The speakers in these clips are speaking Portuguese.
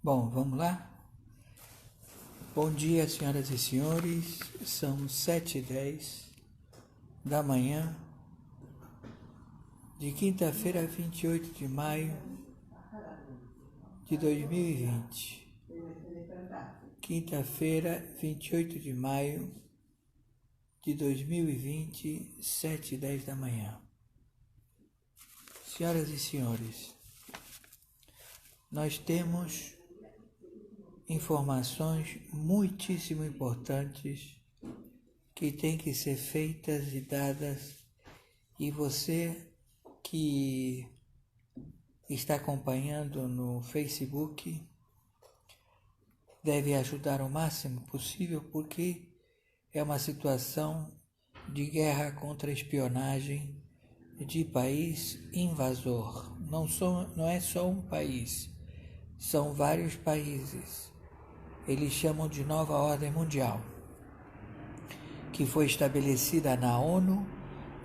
Bom, vamos lá? Bom dia, senhoras e senhores. São 7h10 da manhã de quinta-feira, 28 de maio de 2020. Quinta-feira, 28 de maio de 2020, 7h10 da manhã. Senhoras e senhores, nós temos informações muitíssimo importantes que têm que ser feitas e dadas, e você que está acompanhando no Facebook deve ajudar o máximo possível, porque é uma situação de guerra contra a espionagem de país invasor. Não é só um país, são vários países. Eles chamam de nova ordem mundial, que foi estabelecida na ONU,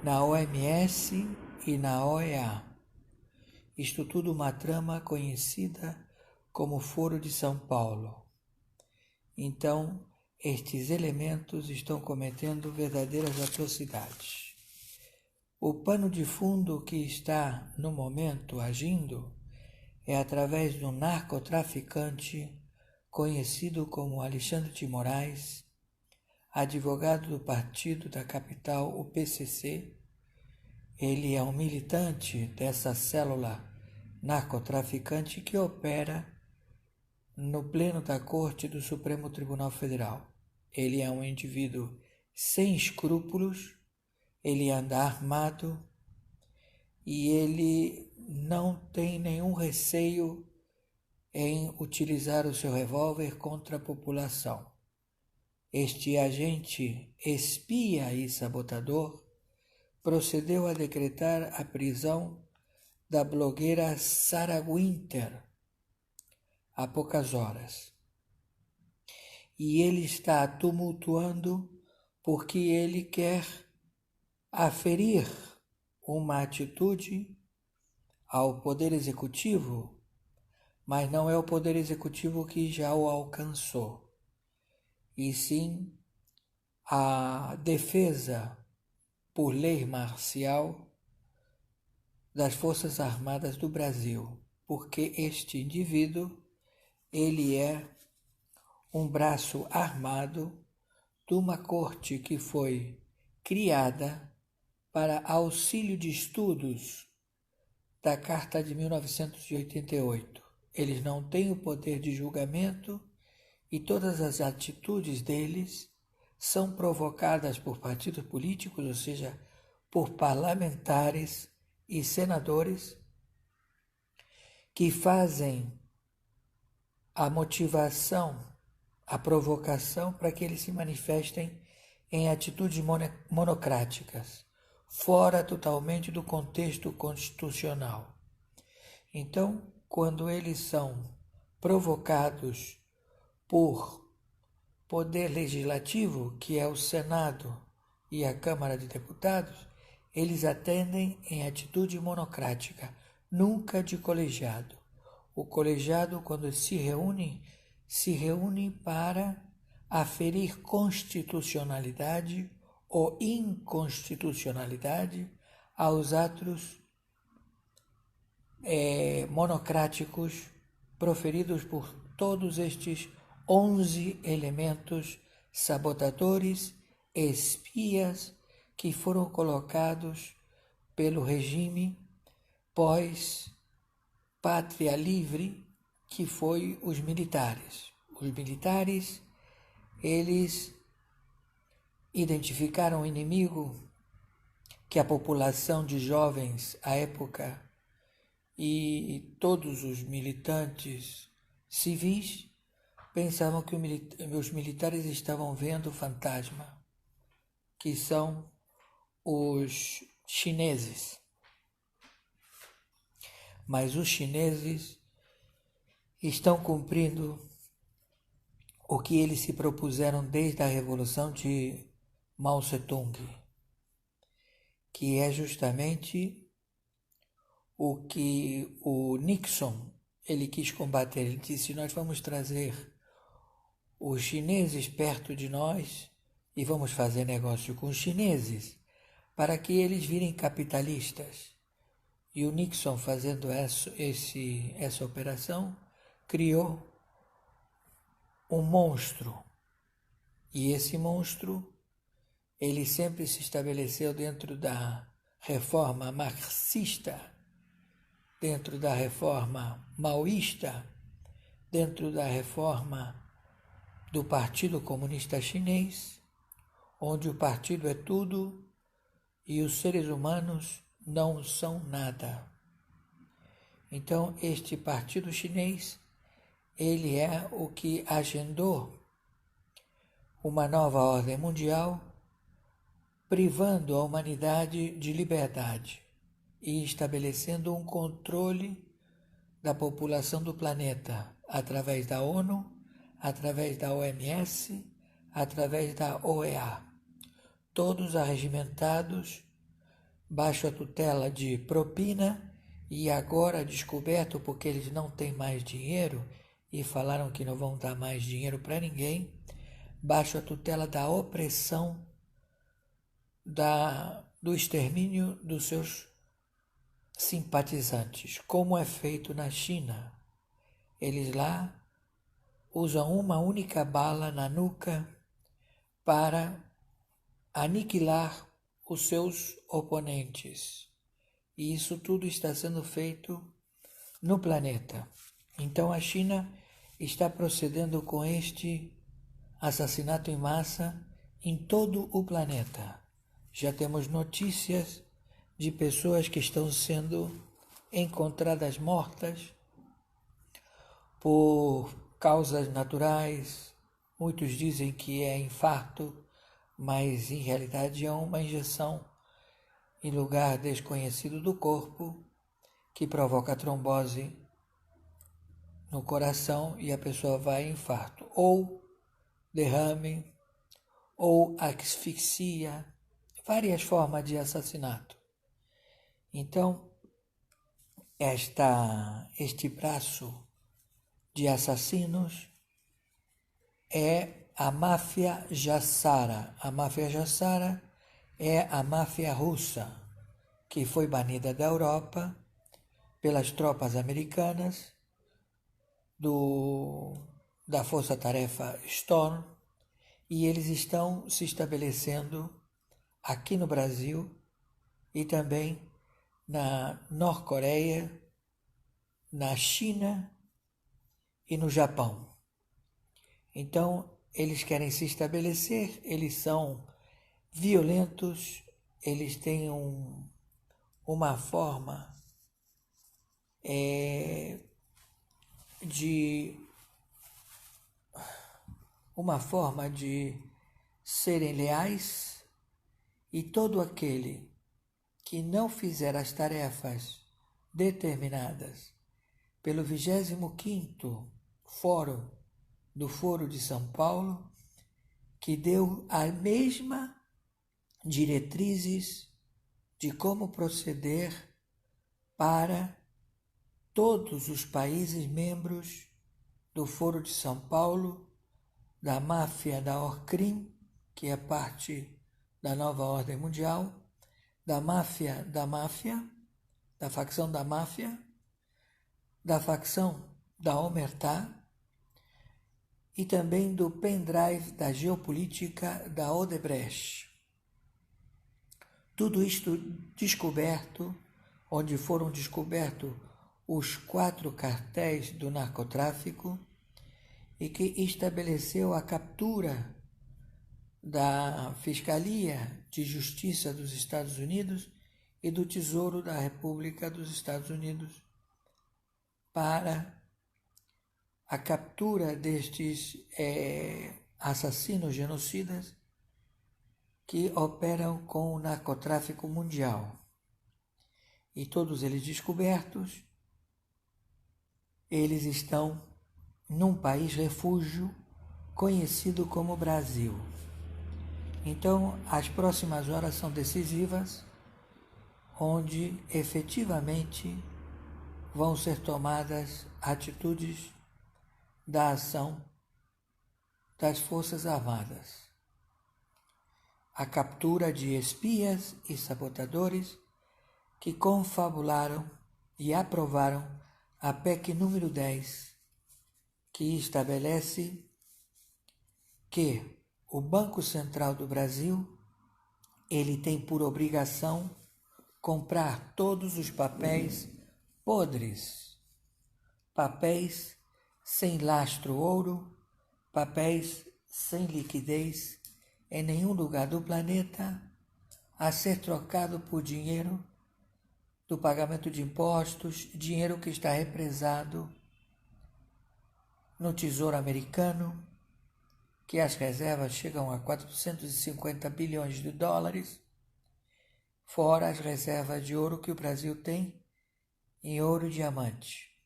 na OMS e na OEA. Isto tudo uma trama conhecida como Foro de São Paulo. Então, estes elementos estão cometendo verdadeiras atrocidades. O pano de fundo que está, no momento, agindo é através do narcotraficante conhecido como Alexandre de Moraes, advogado do partido da capital, o PCC. Ele é um militante dessa célula narcotraficante que opera no pleno da Corte do Supremo Tribunal Federal. Ele é um indivíduo sem escrúpulos, ele anda armado e ele não tem nenhum receio em utilizar o seu revólver contra a população. Este agente espia e sabotador procedeu a decretar a prisão da blogueira Sarah Winter há poucas horas. E ele está tumultuando porque ele quer aferir uma atitude ao Poder Executivo, mas não é o Poder Executivo que já o alcançou, e sim a defesa por lei marcial das Forças Armadas do Brasil, porque este indivíduo, ele é um braço armado de uma corte que foi criada para auxílio de estudos da Carta de 1988. Eles não têm o poder de julgamento e todas as atitudes deles são provocadas por partidos políticos, ou seja, por parlamentares e senadores que fazem a motivação, a provocação para que eles se manifestem em atitudes monocráticas, fora totalmente do contexto constitucional. Então, quando eles são provocados por poder legislativo, que é o Senado e a Câmara de Deputados, eles atendem em atitude monocrática, nunca de colegiado. O colegiado, quando se reúne para aferir constitucionalidade ou inconstitucionalidade aos atos monocráticos proferidos por todos estes 11 elementos sabotadores, espias, que foram colocados pelo regime pós-Pátria Livre, que foi os militares. Os militares, eles identificaram o inimigo que a população de jovens à época e todos os militantes civis pensavam que os militares estavam vendo fantasma, que são os chineses. Mas os chineses estão cumprindo o que eles se propuseram desde a Revolução de Mao Tse-tung, que é justamente o que o Nixon ele quis combater. Ele disse: nós vamos trazer os chineses perto de nós e vamos fazer negócio com os chineses para que eles virem capitalistas. E o Nixon, fazendo essa operação, criou um monstro. E esse monstro, ele sempre se estabeleceu dentro da reforma marxista, dentro da reforma maoísta, dentro da reforma do Partido Comunista Chinês, onde o partido é tudo e os seres humanos não são nada. Então, este partido chinês, ele é o que agendou uma nova ordem mundial, privando a humanidade de liberdade e estabelecendo um controle da população do planeta através da ONU, através da OMS, através da OEA. Todos arregimentados baixo a tutela de propina e agora descoberto porque eles não têm mais dinheiro e falaram que não vão dar mais dinheiro para ninguém, baixo a tutela da opressão, do extermínio dos seus simpatizantes, como é feito na China. Eles lá usam uma única bala na nuca para aniquilar os seus oponentes. E isso tudo está sendo feito no planeta. Então a China está procedendo com este assassinato em massa em todo o planeta. Já temos notícias de pessoas que estão sendo encontradas mortas por causas naturais. Muitos dizem que é infarto, mas em realidade é uma injeção em lugar desconhecido do corpo que provoca trombose no coração e a pessoa vai em infarto, ou derrame, ou asfixia, várias formas de assassinato. Então, este braço de assassinos é a máfia Jassara. A máfia Jassara é a máfia russa, que foi banida da Europa pelas tropas americanas da Força-Tarefa Storm, e eles estão se estabelecendo aqui no Brasil e também na Norte-Coreia, na China e no Japão. Então, eles querem se estabelecer, eles são violentos, eles têm uma forma de serem leais, e todo aquele que não fizer as tarefas determinadas pelo 25º Fórum do Foro de São Paulo, que deu as mesmas diretrizes de como proceder para todos os países membros do Foro de São Paulo, da máfia da Orcrim, que é parte da nova ordem mundial, da facção da máfia, da facção da Omertá e também do pendrive da geopolítica da Odebrecht. Tudo isto descoberto, onde foram descobertos os 4 cartéis do narcotráfico e que estabeleceu a captura da Fiscalia de Justiça dos Estados Unidos e do Tesouro da República dos Estados Unidos para a captura destes assassinos genocidas que operam com o narcotráfico mundial. E todos eles descobertos, eles estão num país refúgio conhecido como Brasil. Então, as próximas horas são decisivas, onde efetivamente vão ser tomadas atitudes da ação das Forças Armadas. A captura de espias e sabotadores que confabularam e aprovaram a PEC número 10, que estabelece que o Banco Central do Brasil, ele tem por obrigação comprar todos os papéis podres, papéis sem lastro ouro, papéis sem liquidez em nenhum lugar do planeta, a ser trocado por dinheiro do pagamento de impostos, dinheiro que está represado no Tesouro Americano, que as reservas chegam a 450 bilhões de dólares, fora as reservas de ouro que o Brasil tem em ouro e diamante.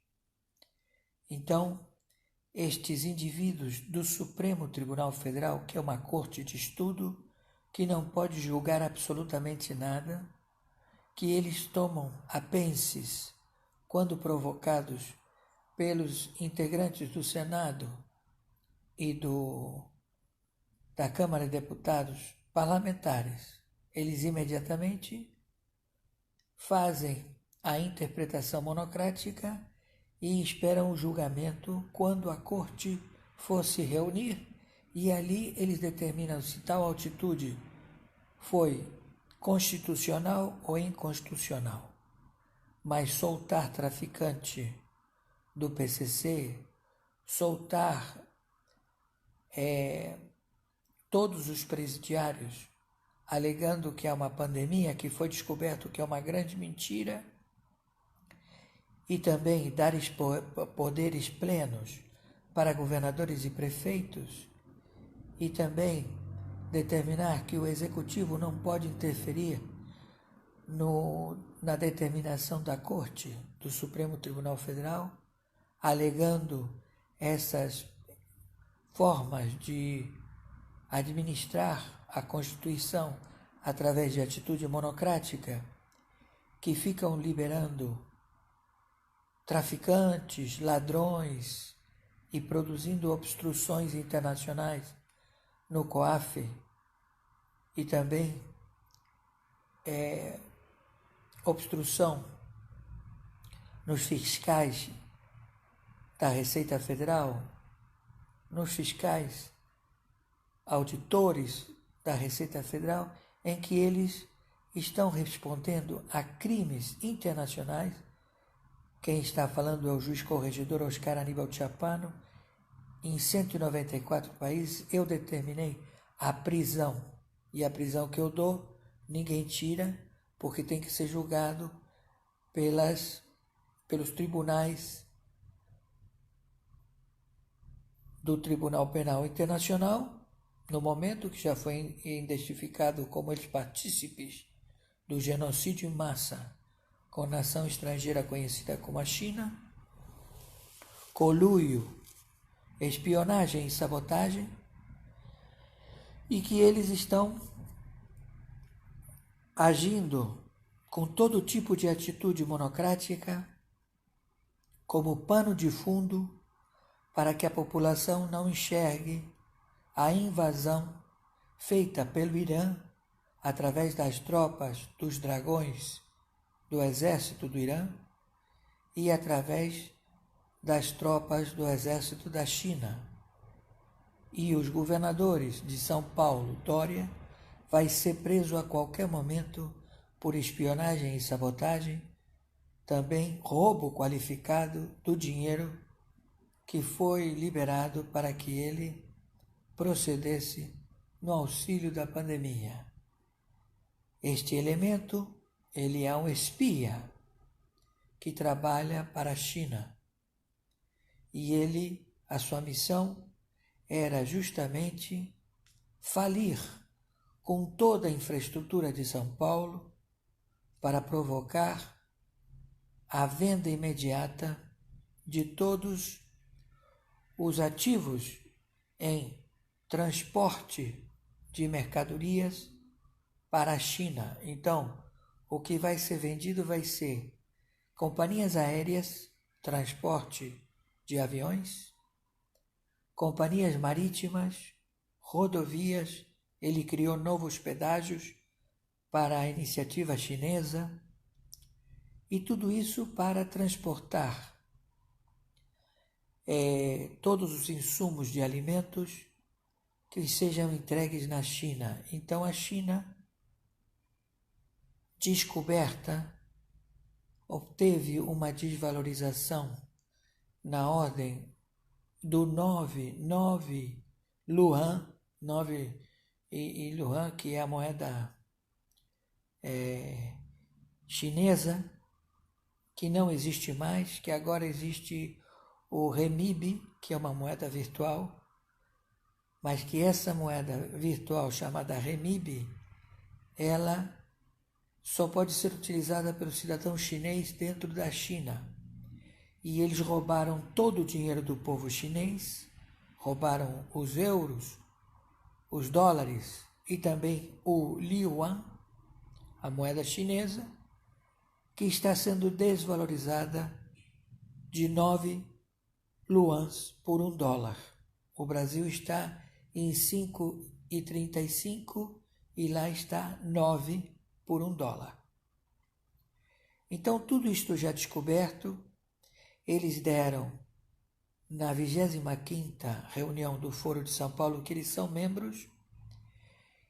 Então, estes indivíduos do Supremo Tribunal Federal, que é uma corte de estudo, que não pode julgar absolutamente nada, que eles tomam apenses quando provocados pelos integrantes do Senado e da Câmara de Deputados parlamentares, eles imediatamente fazem a interpretação monocrática e esperam o julgamento quando a corte for se reunir, e ali eles determinam se tal atitude foi constitucional ou inconstitucional. Mas soltar traficante do PCC, soltar todos os presidiários, alegando que é uma pandemia, que foi descoberto que é uma grande mentira, e também dar poderes plenos para governadores e prefeitos, e também determinar que o executivo não pode interferir na determinação da Corte do Supremo Tribunal Federal, alegando essas formas de administrar a Constituição através de atitude monocrática, que ficam liberando traficantes, ladrões e produzindo obstruções internacionais no COAF, e também obstrução nos fiscais da Receita Federal, nos fiscais auditores da Receita Federal, em que eles estão respondendo a crimes internacionais. Quem está falando é o juiz corregedor Oscar Aníbal Chapano. Em 194 países eu determinei a prisão, e a prisão que eu dou ninguém tira, porque tem que ser julgado pelos tribunais do Tribunal Penal Internacional, no momento que já foi identificado como eles partícipes do genocídio em massa com nação estrangeira conhecida como a China, conluio, espionagem e sabotagem, e que eles estão agindo com todo tipo de atitude monocrática como pano de fundo para que a população não enxergue a invasão feita pelo Irã através das tropas dos dragões do exército do Irã e através das tropas do exército da China. E os governadores de São Paulo, Dória, vai ser preso a qualquer momento por espionagem e sabotagem, também roubo qualificado do dinheiro que foi liberado para que ele procedesse no auxílio da pandemia. Este elemento, ele é um espia que trabalha para a China, e a sua missão era justamente falir com toda a infraestrutura de São Paulo para provocar a venda imediata de todos os ativos em transporte de mercadorias para a China. Então, o que vai ser vendido vai ser companhias aéreas, transporte de aviões, companhias marítimas, rodovias. Ele criou novos pedágios para a iniciativa chinesa, e tudo isso para transportar todos os insumos de alimentos que sejam entregues na China. Então a China, descoberta, obteve uma desvalorização na ordem do 9 Yuan, 9 Yuan, que é a moeda chinesa, que não existe mais, que agora existe o renminbi, que é uma moeda virtual, mas que essa moeda virtual chamada renminbi, ela só pode ser utilizada pelo cidadão chinês dentro da China. E eles roubaram todo o dinheiro do povo chinês, roubaram os euros, os dólares e também o yuan, a moeda chinesa, que está sendo desvalorizada de 9 yuans por $1. O Brasil está em 5,35 e lá está 9 por $1. Então, tudo isto já descoberto, eles deram, na 25ª reunião do Foro de São Paulo, que eles são membros,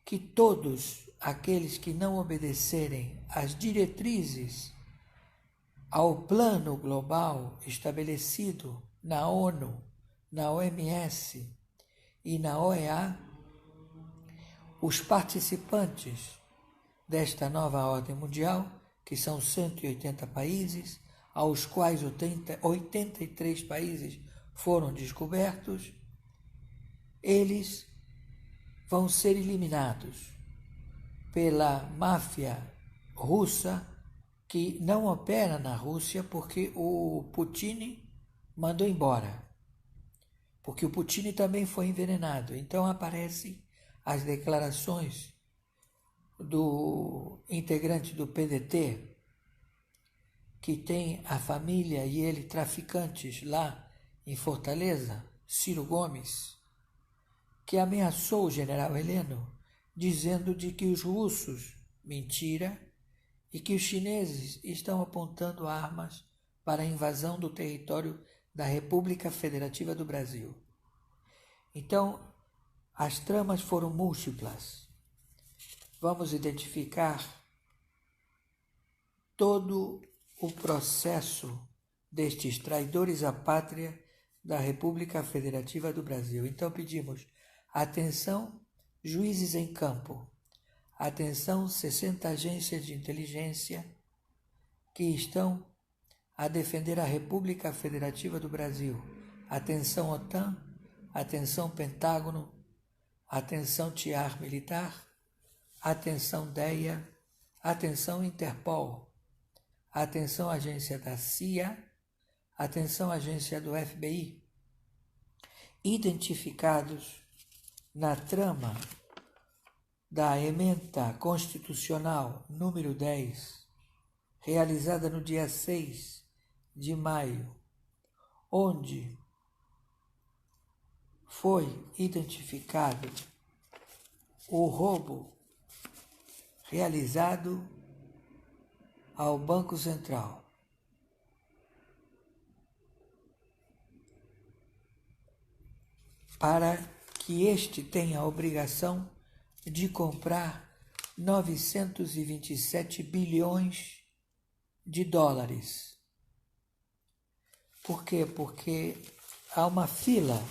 que todos aqueles que não obedecerem às diretrizes, ao plano global estabelecido na ONU, na OMS e na OEA, os participantes desta nova ordem mundial, que são 180 países, aos quais 83 países foram descobertos, eles vão ser eliminados pela máfia russa, que não opera na Rússia porque o Putin mandou embora, porque o Putin também foi envenenado. Então aparecem as declarações do integrante do PDT, que tem a família e ele traficantes lá em Fortaleza, Ciro Gomes, que ameaçou o general Heleno, dizendo de que os russos, mentira, e que os chineses estão apontando armas para a invasão do território da República Federativa do Brasil. Então, as tramas foram múltiplas. Vamos identificar todo o processo destes traidores à pátria da República Federativa do Brasil. Então pedimos atenção, juízes em campo, atenção, 60 agências de inteligência que estão a defender a República Federativa do Brasil. Atenção, OTAN, atenção, Pentágono, atenção, TIAR militar, atenção, DEA, atenção, Interpol, atenção, agência da CIA, atenção, agência do FBI, identificados na trama da ementa constitucional número 10, realizada no dia 6 de maio, onde foi identificado o roubo realizado ao Banco Central. Para que este tenha a obrigação de comprar 927 bilhões de dólares. Por quê? Porque há uma fila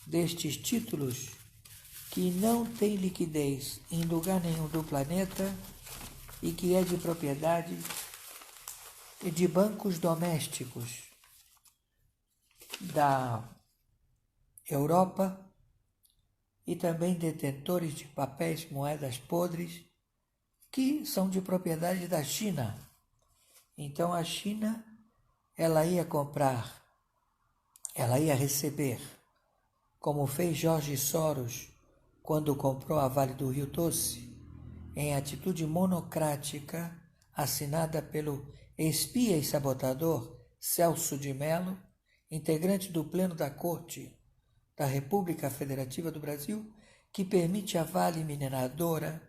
destes títulos que não tem liquidez em lugar nenhum do planeta e que é de propriedade de bancos domésticos da Europa e também detentores de papéis, moedas podres, que são de propriedade da China. Então a China, ela ia comprar, ela ia receber, como fez Jorge Soros quando comprou a Vale do Rio Doce, em atitude monocrática, assinada pelo espia e sabotador Celso de Mello, integrante do Pleno da Corte da República Federativa do Brasil, que permite à Vale Mineradora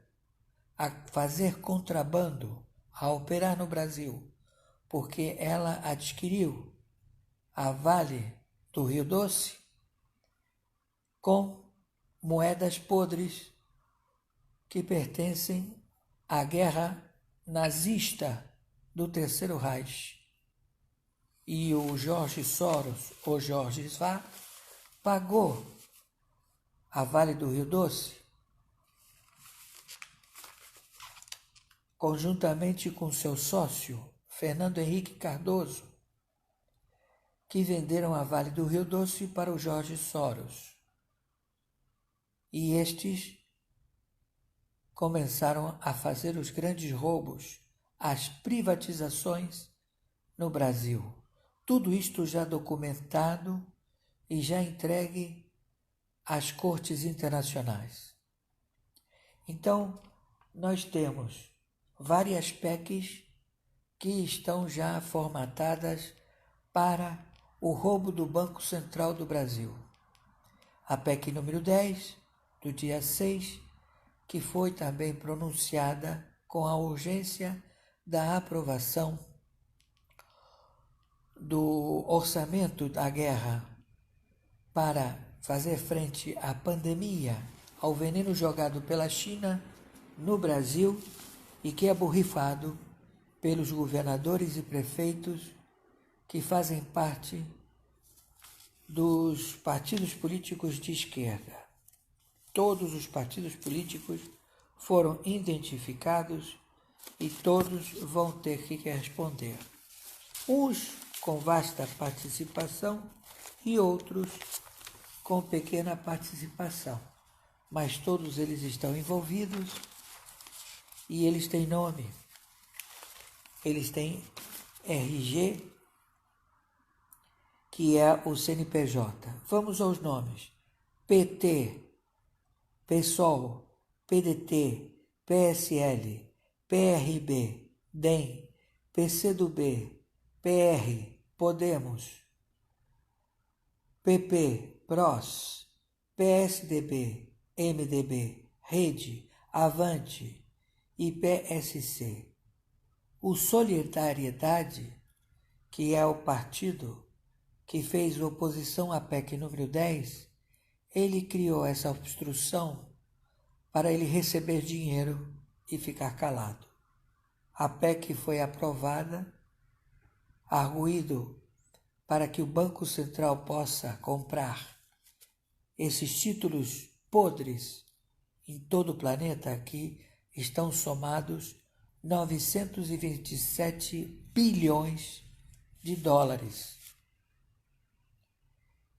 a fazer contrabando, a operar no Brasil, porque ela adquiriu a Vale do Rio Doce com moedas podres que pertencem à guerra nazista do Terceiro Reich. E o George Soros, ou Jorge Svá, pagou a Vale do Rio Doce conjuntamente com seu sócio, Fernando Henrique Cardoso, que venderam a Vale do Rio Doce para o Jorge Soros. E estes começaram a fazer os grandes roubos, as privatizações no Brasil. Tudo isto já documentado e já entregue às cortes internacionais. Então, nós temos várias PECs que estão já formatadas para o roubo do Banco Central do Brasil. A PEC número 10, do dia 6, que foi também pronunciada com a urgência da aprovação do orçamento da guerra para fazer frente à pandemia, ao veneno jogado pela China no Brasil e que é borrifado pelos governadores e prefeitos que fazem parte dos partidos políticos de esquerda. Todos os partidos políticos foram identificados e todos vão ter que responder. Uns com vasta participação e outros com pequena participação. Mas todos eles estão envolvidos e eles têm nome. Eles têm RG, que é o CNPJ. Vamos aos nomes. PT, PSOL, PDT, PSL, PRB, DEM, PCdoB, PR, Podemos, PP, PROS, PSDB, MDB, Rede, Avante e PSC. O Solidariedade, que é o partido que fez oposição à PEC número 10, ele criou essa obstrução para ele receber dinheiro e ficar calado. A PEC foi aprovada, arguido para que o Banco Central possa comprar esses títulos podres em todo o planeta, que estão somados 927 bilhões de dólares.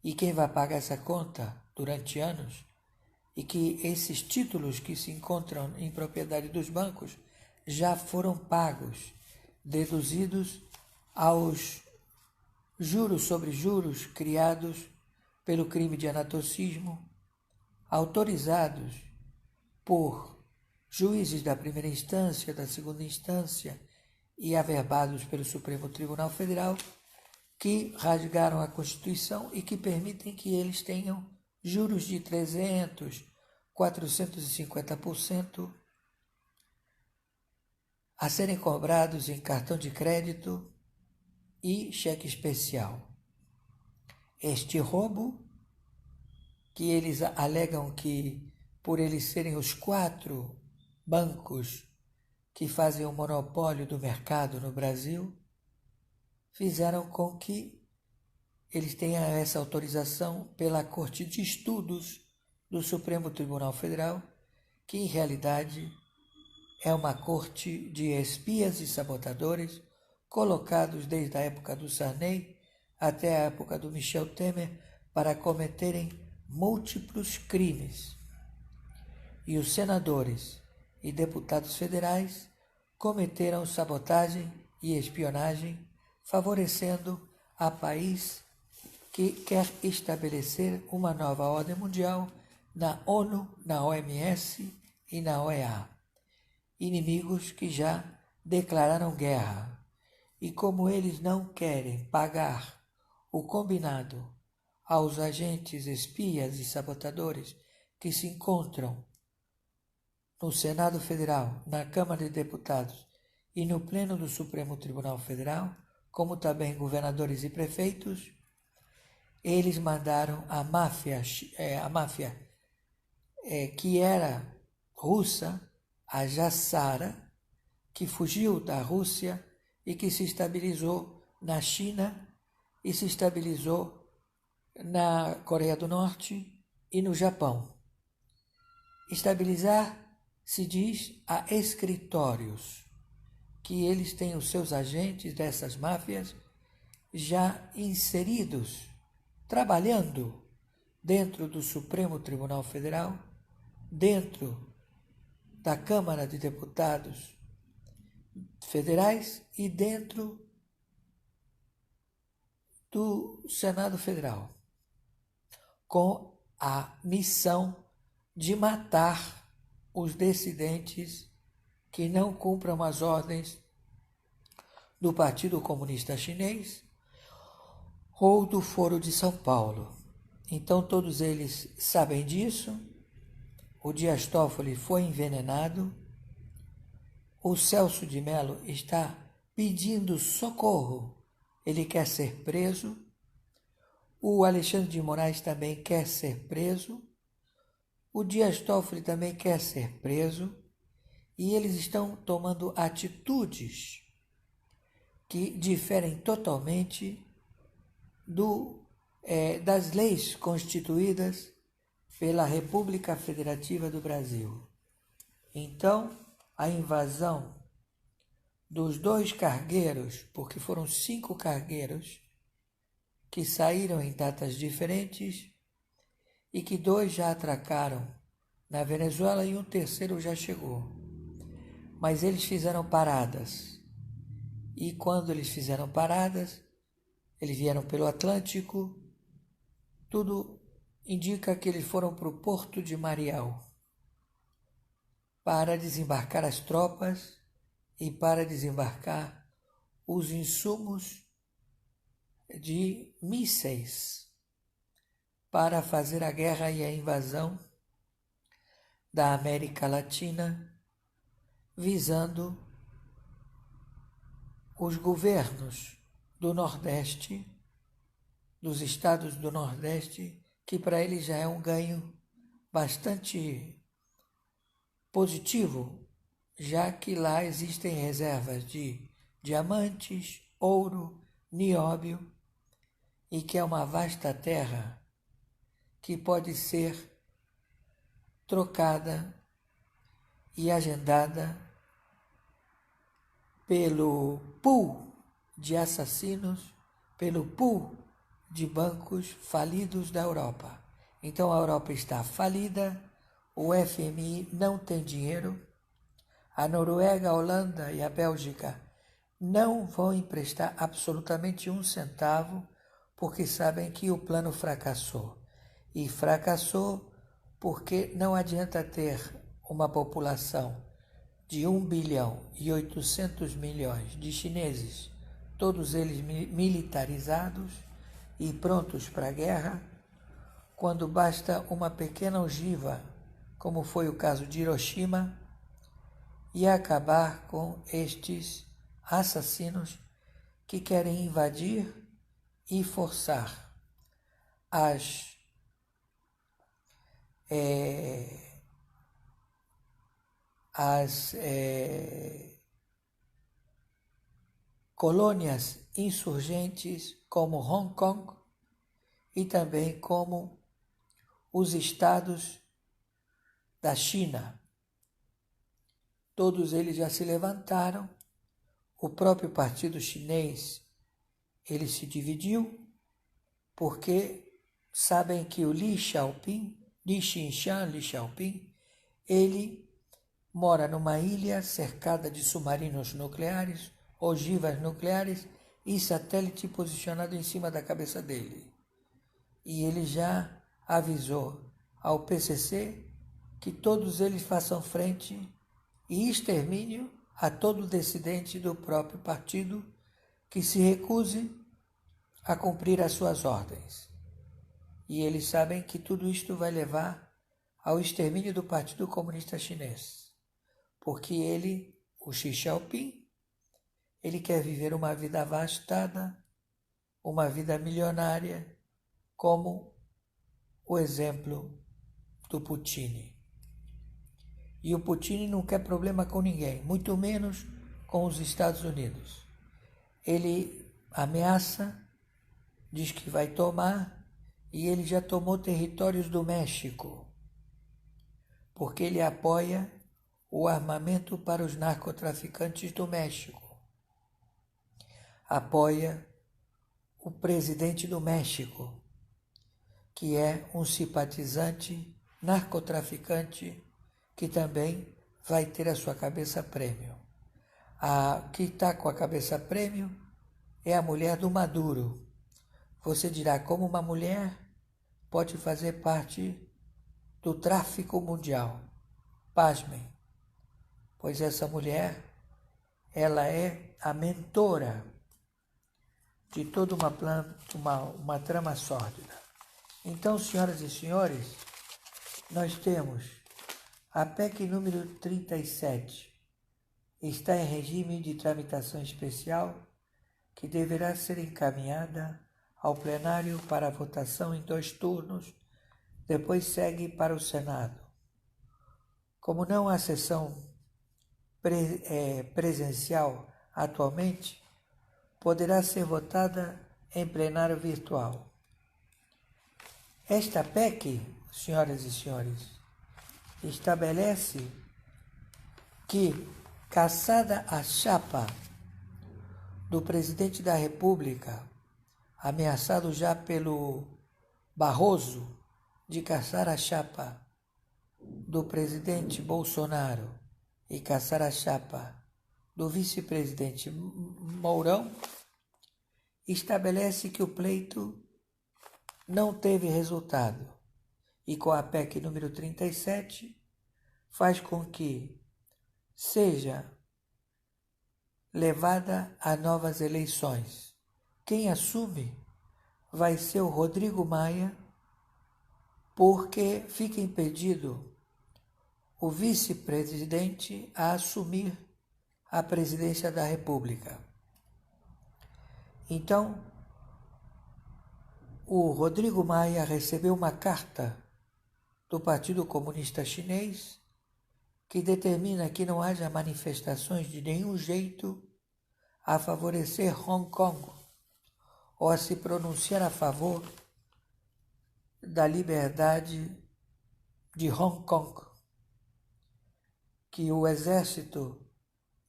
E quem vai pagar essa conta durante anos? E que esses títulos que se encontram em propriedade dos bancos já foram pagos, deduzidos aos juros sobre juros criados pelo crime de anatocismo, autorizados por juízes da primeira instância, da segunda instância e averbados pelo Supremo Tribunal Federal, que rasgaram a Constituição e que permitem que eles tenham juros de 300%, 450% a serem cobrados em cartão de crédito e cheque especial. Este roubo, que eles alegam que, por eles serem os 4 bancos que fazem o monopólio do mercado no Brasil, fizeram com que eles tenham essa autorização pela Corte de Estudos do Supremo Tribunal Federal, que em realidade é uma corte de espias e sabotadores colocados desde a época do Sarney até a época do Michel Temer para cometerem múltiplos crimes. E os senadores e deputados federais cometeram sabotagem e espionagem, favorecendo a país que quer estabelecer uma nova ordem mundial na ONU, na OMS e na OEA. Inimigos que já declararam guerra. E como eles não querem pagar o combinado aos agentes espias e sabotadores que se encontram no Senado Federal, na Câmara de Deputados e no Pleno do Supremo Tribunal Federal, como também governadores e prefeitos, eles mandaram a máfia que era russa, a Jassara, que fugiu da Rússia e que se estabilizou na China e se estabilizou na Coreia do Norte e no Japão. Estabilizar se diz a escritórios, que eles têm os seus agentes dessas máfias já inseridos, trabalhando dentro do Supremo Tribunal Federal, dentro da Câmara de Deputados Federais e dentro do Senado Federal, com a missão de matar os dissidentes que não cumpram as ordens do Partido Comunista Chinês ou do Foro de São Paulo. Então todos eles sabem disso. O Dias Toffoli foi envenenado. O Celso de Mello está pedindo socorro. Ele quer ser preso. O Alexandre de Moraes também quer ser preso. O Dias Toffoli também quer ser preso. E eles estão tomando atitudes que diferem totalmente das leis constituídas pela República Federativa do Brasil. Então, a invasão dos 2 cargueiros, porque foram 5 cargueiros que saíram em datas diferentes e que 2 já atracaram na Venezuela e um terceiro já chegou. Mas eles fizeram paradas. E quando eles fizeram paradas, eles vieram pelo Atlântico, tudo indica que eles foram para o Porto de Mariel para desembarcar as tropas e para desembarcar os insumos de mísseis para fazer a guerra e a invasão da América Latina, visando os governos do Nordeste, dos estados do Nordeste, que para eles já é um ganho bastante positivo, já que lá existem reservas de diamantes, ouro, nióbio, e que é uma vasta terra que pode ser trocada e agendada pelo pool de assassinos, pelo pool de bancos falidos da Europa. Então a Europa está falida, o FMI não tem dinheiro, a Noruega, a Holanda e a Bélgica não vão emprestar absolutamente 1 centavo, porque sabem que o plano fracassou. E fracassou porque não adianta ter uma população de 1 bilhão e 800 milhões de chineses, todos eles militarizados e prontos para a guerra, quando basta uma pequena ogiva, como foi o caso de Hiroshima, e acabar com estes assassinos que querem invadir e forçar as colônias insurgentes como Hong Kong e também como os estados da China. Todos eles já se levantaram. O próprio partido chinês, ele se dividiu porque sabem que o Li Xiaoping, ele mora numa ilha cercada de submarinos nucleares, ogivas nucleares e satélite posicionado em cima da cabeça dele. E ele já avisou ao PCC que todos eles façam frente e extermínio a todo dissidente do próprio partido que se recuse a cumprir as suas ordens. E eles sabem que tudo isto vai levar ao extermínio do Partido Comunista Chinês, porque ele, o Xi Jinping, ele quer viver uma vida abastada, uma vida milionária, como o exemplo do Putin. E o Putin não quer problema com ninguém, muito menos com os Estados Unidos. Ele ameaça, diz que vai tomar, e ele já tomou territórios do México, porque ele apoia o armamento para os narcotraficantes do México. Apoia o presidente do México, que é um simpatizante narcotraficante que também vai ter a sua cabeça prêmio. A que está com a cabeça prêmio é a mulher do Maduro. Você dirá, como uma mulher pode fazer parte do tráfico mundial? Pasmem, pois essa mulher, ela é a mentora de toda uma trama sórdida. Então, senhoras e senhores, nós temos a PEC número 37, está em regime de tramitação especial, que deverá ser encaminhada ao plenário para votação em 2 turnos, depois segue para o Senado. Como não há sessão presencial atualmente, poderá ser votada em plenário virtual. Esta PEC, senhoras e senhores, estabelece que, cassada a chapa do presidente da República, ameaçado já pelo Barroso de caçar a chapa do presidente Bolsonaro e caçar a chapa do vice-presidente Mourão, estabelece que o pleito não teve resultado e com a PEC número 37 faz com que seja levada a novas eleições. Quem assume vai ser o Rodrigo Maia, porque fica impedido o vice-presidente a assumir a presidência da República. Então, o Rodrigo Maia recebeu uma carta do Partido Comunista Chinês que determina que não haja manifestações de nenhum jeito a favorecer Hong Kong ou a se pronunciar a favor da liberdade de Hong Kong, que o exército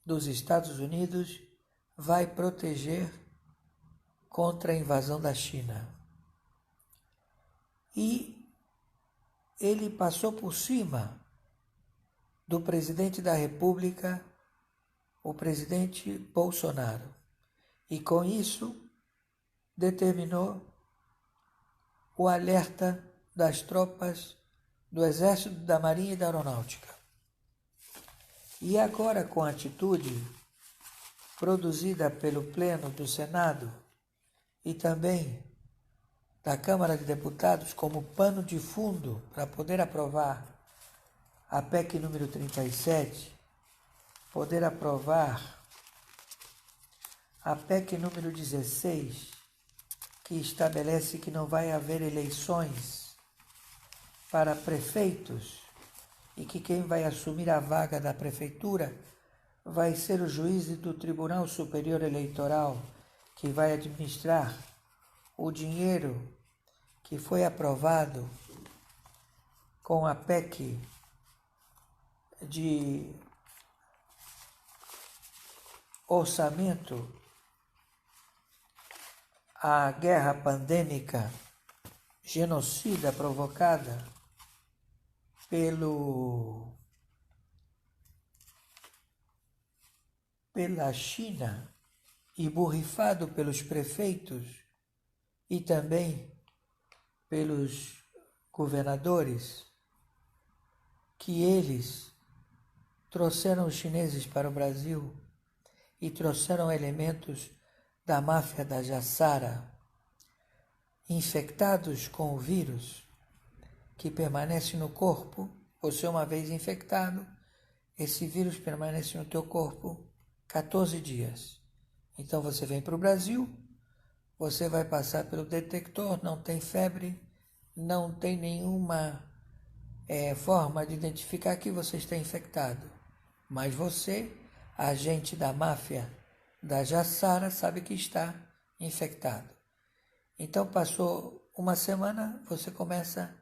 dos Estados Unidos vai proteger contra a invasão da China. E ele passou por cima do presidente da República, o presidente Bolsonaro, e com isso determinou o alerta das tropas do Exército, da Marinha e da Aeronáutica. E agora, com a atitude produzida pelo Pleno do Senado e também da Câmara de Deputados como pano de fundo para poder aprovar a PEC número 37, poder aprovar a PEC número 16, que estabelece que não vai haver eleições para prefeitos e que quem vai assumir a vaga da prefeitura vai ser o juiz do Tribunal Superior Eleitoral, que vai administrar o dinheiro que foi aprovado com a PEC de orçamento à guerra pandêmica genocida provocada pela China e borrifado pelos prefeitos e também pelos governadores, que eles trouxeram os chineses para o Brasil e trouxeram elementos da máfia da Jassara, infectados com o vírus que permanece no corpo. Você, uma vez infectado, esse vírus permanece no teu corpo 14 dias. Então você vem para o Brasil, você vai passar pelo detector, não tem febre, não tem nenhuma forma de identificar que você está infectado. Mas você, agente da máfia da Jassara, sabe que está infectado. Então passou uma semana, você começa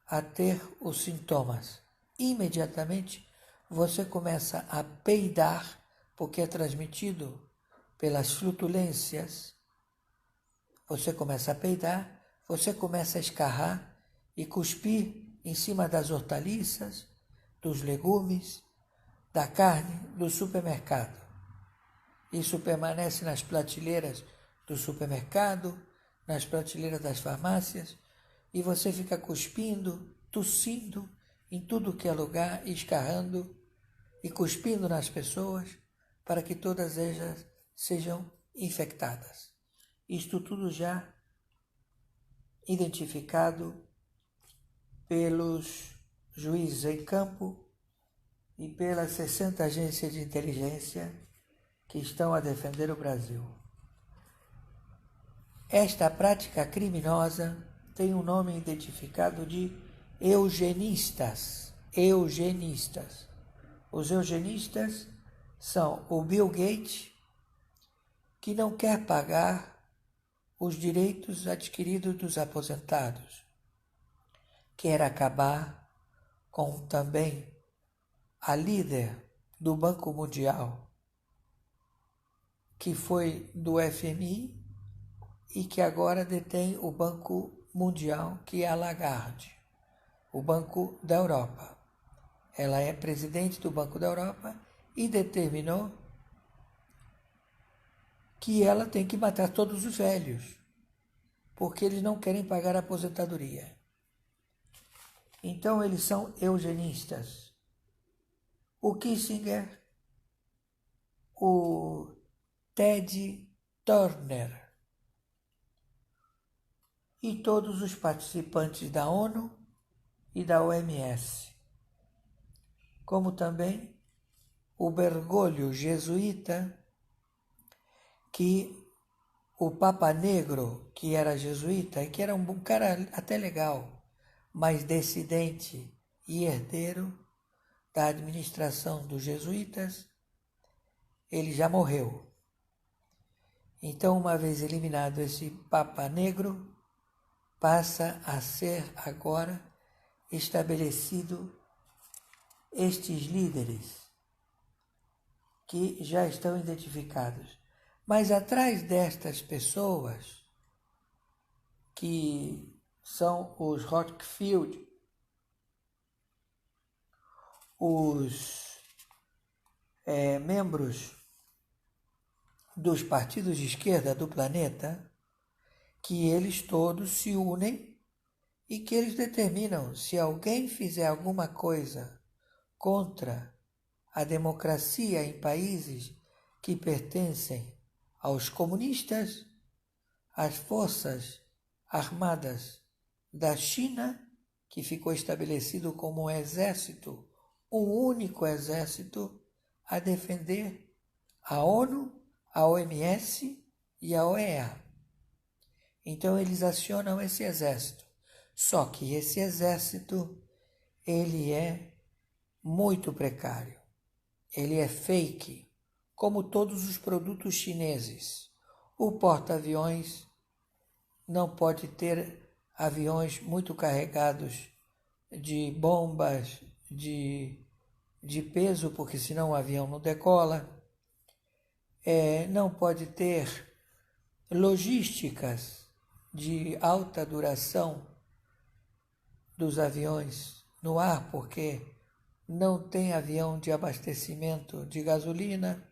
a ter os sintomas. Imediatamente você começa a peidar, porque é transmitido pelas flatulências. Você começa a peidar, você começa a escarrar e cuspir em cima das hortaliças, dos legumes, da carne do supermercado. Isso permanece nas prateleiras do supermercado, nas prateleiras das farmácias, e você fica cuspindo, tossindo em tudo que é lugar, escarrando e cuspindo nas pessoas para que todas elas sejam infectadas. Isto tudo já identificado pelos juízes em campo e pelas 60 agências de inteligência que estão a defender o Brasil. Esta prática criminosa tem um nome identificado de eugenistas. Eugenistas. Os eugenistas são o Bill Gates, que não quer pagar os direitos adquiridos dos aposentados. Quer acabar com também a líder do Banco Mundial, que foi do FMI e que agora detém o Banco Mundial, que é a Lagarde, o Banco da Europa. Ela é presidente do Banco da Europa e determinou que ela tem que matar todos os velhos, porque eles não querem pagar a aposentadoria. Então eles são eugenistas. O Kissinger, o Ted Turner e todos os participantes da ONU e da OMS, como também o Bergoglio jesuíta, que o Papa Negro, que era jesuíta e que era um cara até legal, mas dissidente e herdeiro da administração dos jesuítas, ele já morreu. Então, uma vez eliminado esse Papa Negro, passa a ser agora estabelecido estes líderes que já estão identificados. Mas atrás destas pessoas, que são os Rockfield, os membros dos partidos de esquerda do planeta, que eles todos se unem e que eles determinam, se alguém fizer alguma coisa contra a democracia em países que pertencem aos comunistas, às forças armadas da China, que ficou estabelecido como um exército, um único exército, a defender a ONU, a OMS e a OEA. Então eles acionam esse exército. Só que esse exército, ele é muito precário. Ele é fake, como todos os produtos chineses. O porta-aviões não pode ter aviões muito carregados de bombas de peso, porque senão o avião não decola. Não pode ter logísticas de alta duração dos aviões no ar, porque não tem avião de abastecimento de gasolina.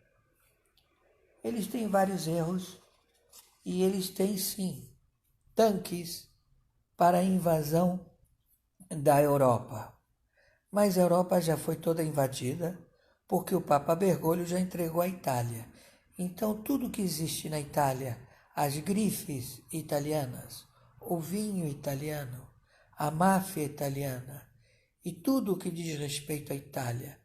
Eles têm vários erros e eles têm, sim, tanques para a invasão da Europa. Mas a Europa já foi toda invadida, porque o Papa Bergoglio já entregou a Itália. Então tudo que existe na Itália, as grifes italianas, o vinho italiano, a máfia italiana e tudo o que diz respeito à Itália,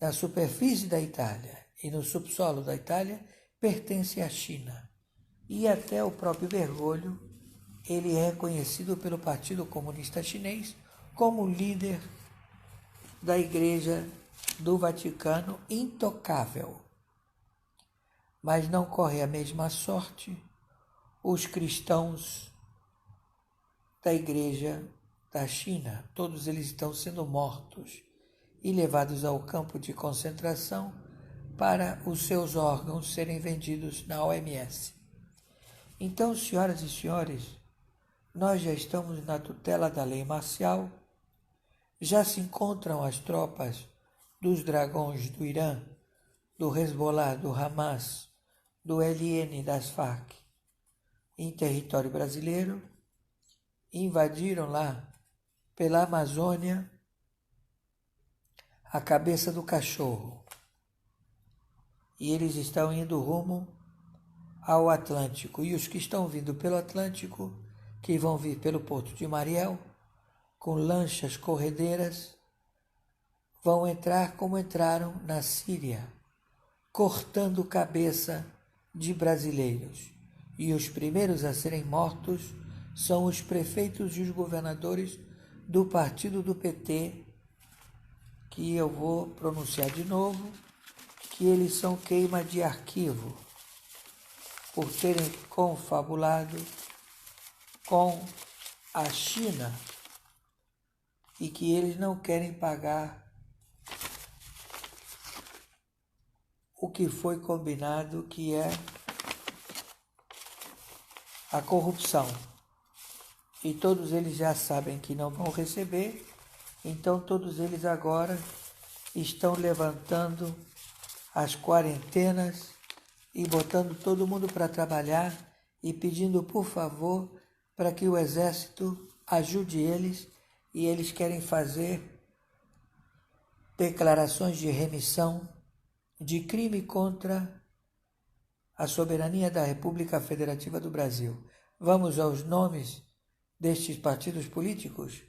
na superfície da Itália e no subsolo da Itália, pertence à China. E até o próprio Bergoglio, ele é reconhecido pelo Partido Comunista Chinês como líder da Igreja do Vaticano intocável. Mas não corre a mesma sorte os cristãos da Igreja da China. Todos eles estão sendo mortos e levados ao campo de concentração para os seus órgãos serem vendidos na OMS. Então, senhoras e senhores, nós já estamos na tutela da lei marcial, já se encontram as tropas dos dragões do Irã, do Hezbollah, do Hamas, do LN, das Farc, em território brasileiro, invadiram lá pela Amazônia a cabeça do cachorro. E eles estão indo rumo ao Atlântico. E os que estão vindo pelo Atlântico, que vão vir pelo Porto de Mariel, com lanchas corredeiras, vão entrar como entraram na Síria, cortando cabeça de brasileiros. E os primeiros a serem mortos são os prefeitos e os governadores do partido do PT, que eu vou pronunciar de novo, que eles são queima de arquivo, por terem confabulado com a China e que eles não querem pagar o que foi combinado, que é a corrupção. E todos eles já sabem que não vão receber, então todos eles agora estão levantando as quarentenas e botando todo mundo para trabalhar e pedindo, por favor, para que o exército ajude eles, e eles querem fazer declarações de remissão de crime contra a soberania da República Federativa do Brasil. Vamos aos nomes destes partidos políticos: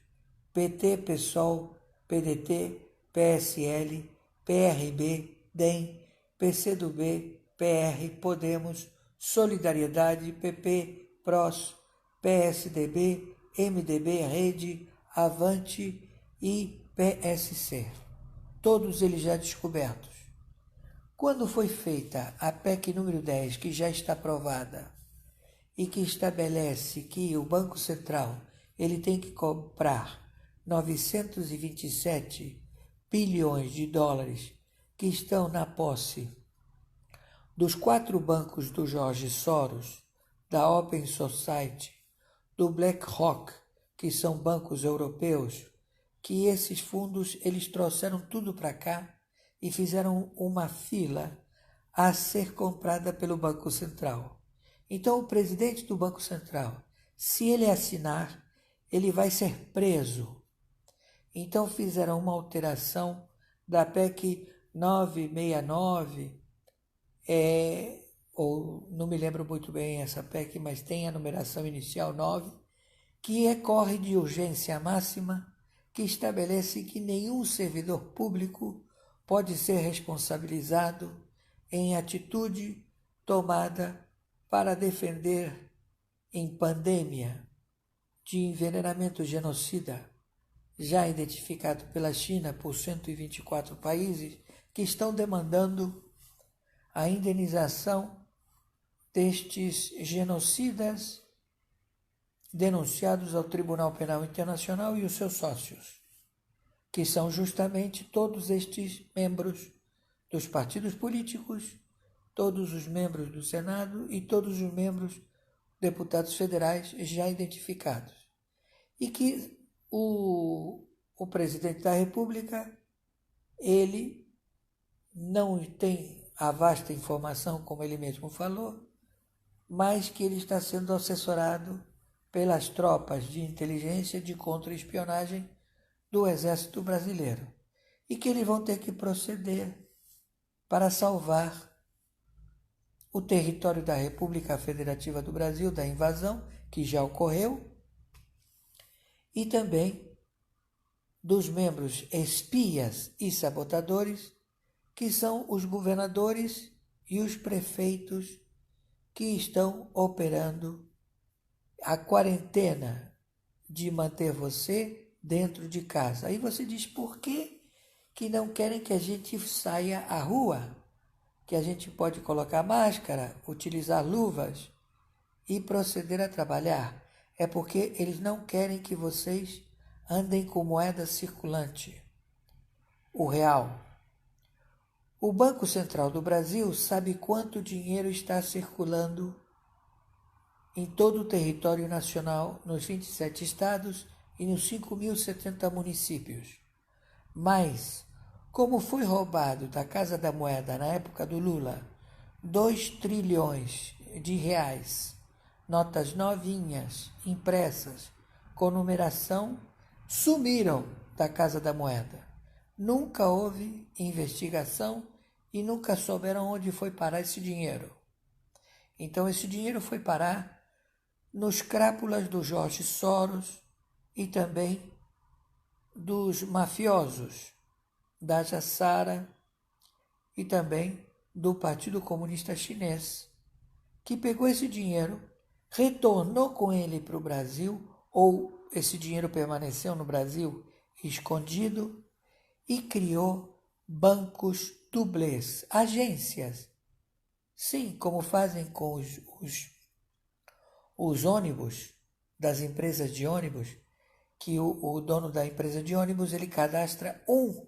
PT, PSOL, PDT, PSL, PRB, DEM, PCdoB, PR, Podemos, Solidariedade, PP, PROS, PSDB, MDB, Rede, Avante e PSC. Todos eles já descobertos. Quando foi feita a PEC número 10, que já está aprovada, e que estabelece que o Banco Central ele tem que comprar 927 bilhões de dólares que estão na posse dos 4 bancos do George Soros, da Open Society, do BlackRock, que são bancos europeus, que esses fundos eles trouxeram tudo para cá e fizeram uma fila a ser comprada pelo Banco Central. Então, o presidente do Banco Central, se ele assinar, ele vai ser preso. Então, fizeram uma alteração da PEC 969, ou não me lembro muito bem essa PEC, mas tem a numeração inicial 9, que corre de urgência máxima, que estabelece que nenhum servidor público pode ser responsabilizado em atitude tomada para defender em pandemia de envenenamento genocida, já identificado pela China por 124 países, que estão demandando a indenização destes genocidas denunciados ao Tribunal Penal Internacional e os seus sócios, que são justamente todos estes membros dos partidos políticos, todos os membros do Senado e todos os membros deputados federais já identificados. E que o presidente da República, ele não tem a vasta informação, como ele mesmo falou, mas que ele está sendo assessorado pelas tropas de inteligência de contra-espionagem do Exército Brasileiro, e que eles vão ter que proceder para salvar o território da República Federativa do Brasil, da invasão, que já ocorreu, e também dos membros espias e sabotadores, que são os governadores e os prefeitos que estão operando a quarentena de manter você dentro de casa. Aí você diz, por que não querem que a gente saia à rua? Que a gente pode colocar máscara, utilizar luvas e proceder a trabalhar. É porque eles não querem que vocês andem com moeda circulante, o real. O Banco Central do Brasil sabe quanto dinheiro está circulando em todo o território nacional, nos 27 estados e nos 5.070 municípios. Mas, como foi roubado da Casa da Moeda na época do Lula 2 trilhões de reais, notas novinhas, impressas, com numeração, sumiram da Casa da Moeda. Nunca houve investigação e nunca souberam onde foi parar esse dinheiro. Então esse dinheiro foi parar nos crápulas do Jorge Soros e também dos mafiosos, da Jassara e também do Partido Comunista Chinês, que pegou esse dinheiro, retornou com ele para o Brasil, ou esse dinheiro permaneceu no Brasil escondido, e criou bancos dublês, agências. Sim, como fazem com os ônibus das empresas de ônibus, que o dono da empresa de ônibus ele cadastra um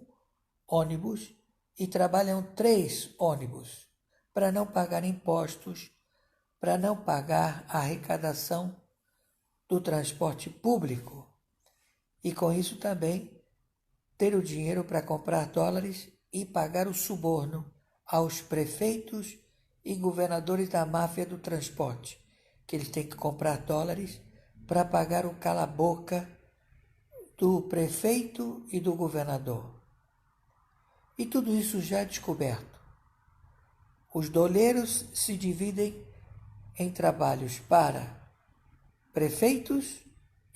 ônibus e trabalham 3 ônibus para não pagar impostos, para não pagar a arrecadação do transporte público e com isso também ter o dinheiro para comprar dólares e pagar o suborno aos prefeitos e governadores da máfia do transporte, que eles têm que comprar dólares para pagar o cala-boca do prefeito e do governador. E tudo isso já é descoberto. Os doleiros se dividem em trabalhos para prefeitos,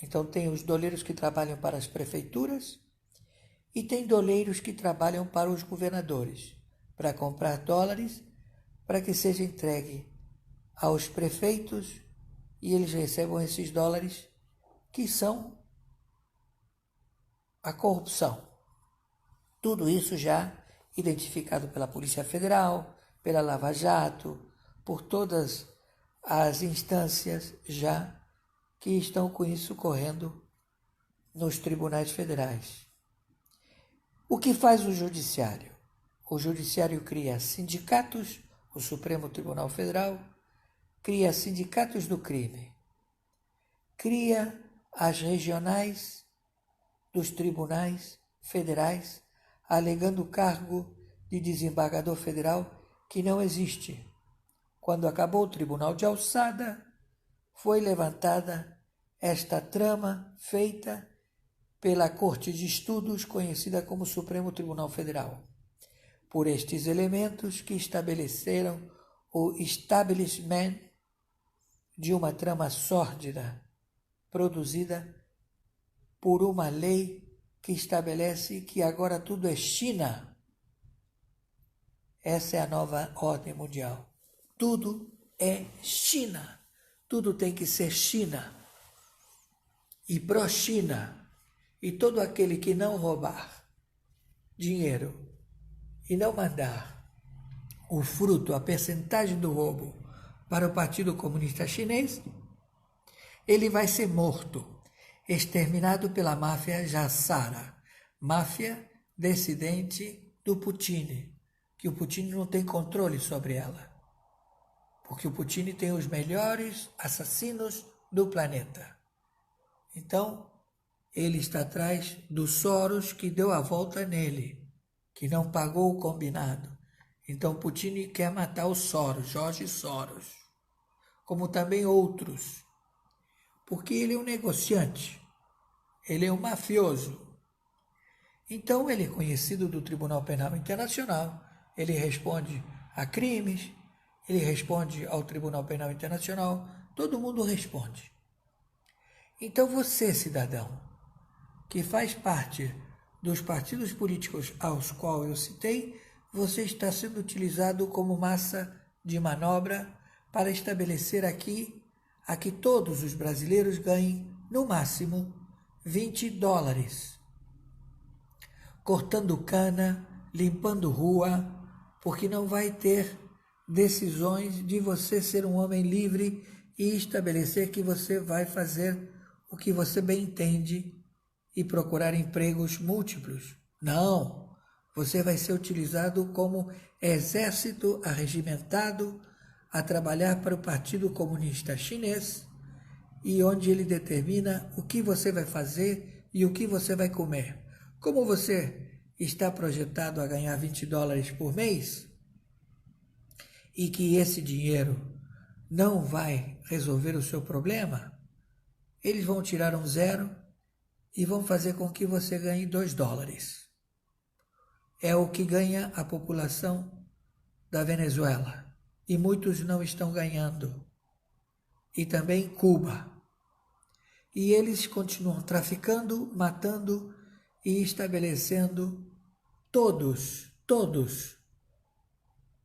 então tem os doleiros que trabalham para as prefeituras e tem doleiros que trabalham para os governadores, para comprar dólares, para que seja entregue aos prefeitos e eles recebam esses dólares que são a corrupção. Tudo isso já identificado pela Polícia Federal, pela Lava Jato, por todas as instâncias já que estão com isso correndo nos tribunais federais. O que faz o Judiciário? O Judiciário cria sindicatos, o Supremo Tribunal Federal cria sindicatos do crime, cria as regionais dos tribunais federais, alegando o cargo de desembargador federal que não existe. Quando acabou o Tribunal de Alçada, foi levantada esta trama feita pela Corte de Estudos, conhecida como Supremo Tribunal Federal, por estes elementos que estabeleceram o establishment de uma trama sórdida, produzida por uma lei que estabelece que agora tudo é China. Essa é a nova ordem mundial. Tudo é China. Tudo tem que ser China e pró-China. E todo aquele que não roubar dinheiro e não mandar o fruto, a percentagem do roubo para o Partido Comunista Chinês, ele vai ser morto, exterminado pela máfia Jassara, máfia dissidente do Putin, que o Putin não tem controle sobre ela, porque o Putin tem os melhores assassinos do planeta. Então, ele está atrás do Soros que deu a volta nele, que não pagou o combinado. Então Putin quer matar o Soros, Jorge Soros, como também outros, porque ele é um negociante, ele é um mafioso. Então ele é conhecido do Tribunal Penal Internacional, ele responde a crimes, ele responde ao Tribunal Penal Internacional, todo mundo responde. Então você, cidadão, que faz parte dos partidos políticos aos quais eu citei, você está sendo utilizado como massa de manobra para estabelecer aqui a que todos os brasileiros ganhem, no máximo, $20. Cortando cana, limpando rua, porque não vai ter decisões de você ser um homem livre e estabelecer que você vai fazer o que você bem entende e procurar empregos múltiplos. Não, você vai ser utilizado como exército arregimentado a trabalhar para o Partido Comunista Chinês e onde ele determina o que você vai fazer e o que você vai comer. Como você está projetado a ganhar $20 por mês e que esse dinheiro não vai resolver o seu problema, eles vão tirar um zero e vão fazer com que você ganhe $2. É o que ganha a população da Venezuela. E muitos não estão ganhando. E também Cuba. E eles continuam traficando, matando e estabelecendo todos,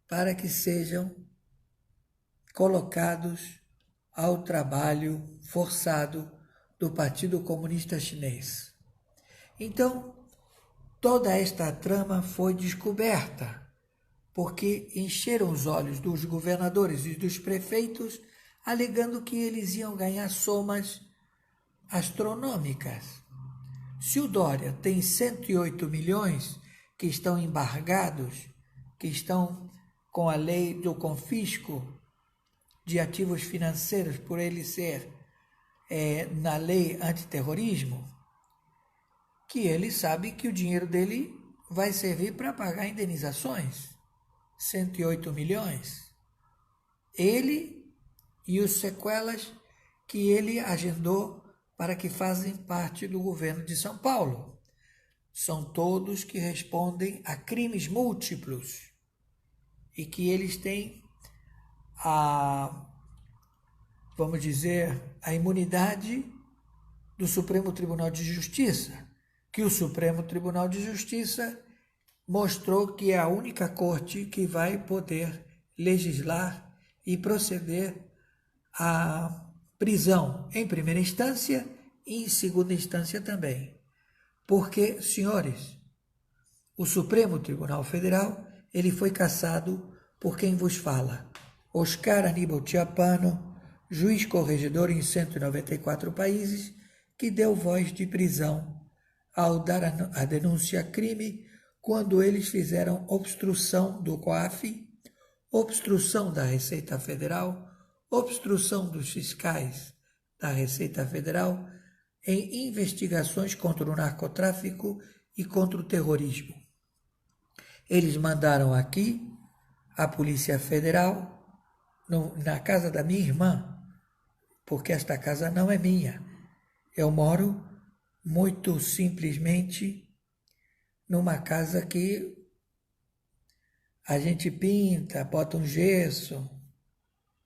para que sejam colocados ao trabalho forçado do Partido Comunista Chinês. Então, toda esta trama foi descoberta, porque encheram os olhos dos governadores e dos prefeitos, alegando que eles iam ganhar somas astronômicas. Se o Dória tem 108 milhões que estão embargados, que estão com a lei do confisco de ativos financeiros, por ele ser na lei antiterrorismo, que ele sabe que o dinheiro dele vai servir para pagar indenizações. 108 milhões. Ele e os sequelas que ele agendou para que fazem parte do governo de São Paulo. São todos que respondem a crimes múltiplos e que eles têm vamos dizer, a imunidade do Supremo Tribunal de Justiça, que o Supremo Tribunal de Justiça mostrou que é a única corte que vai poder legislar e proceder à prisão em primeira instância e em segunda instância também. Porque, senhores, o Supremo Tribunal Federal, ele foi cassado por quem vos fala, Oscar Aníbal Chiapano, juiz corregedor em 194 países, que deu voz de prisão ao dar a denúncia crime quando eles fizeram obstrução do COAF, obstrução da Receita Federal, obstrução dos fiscais da Receita Federal em investigações contra o narcotráfico e contra o terrorismo. Eles mandaram aqui a Polícia Federal na casa da minha irmã, porque esta casa não é minha. Eu moro muito simplesmente numa casa que a gente pinta, bota um gesso,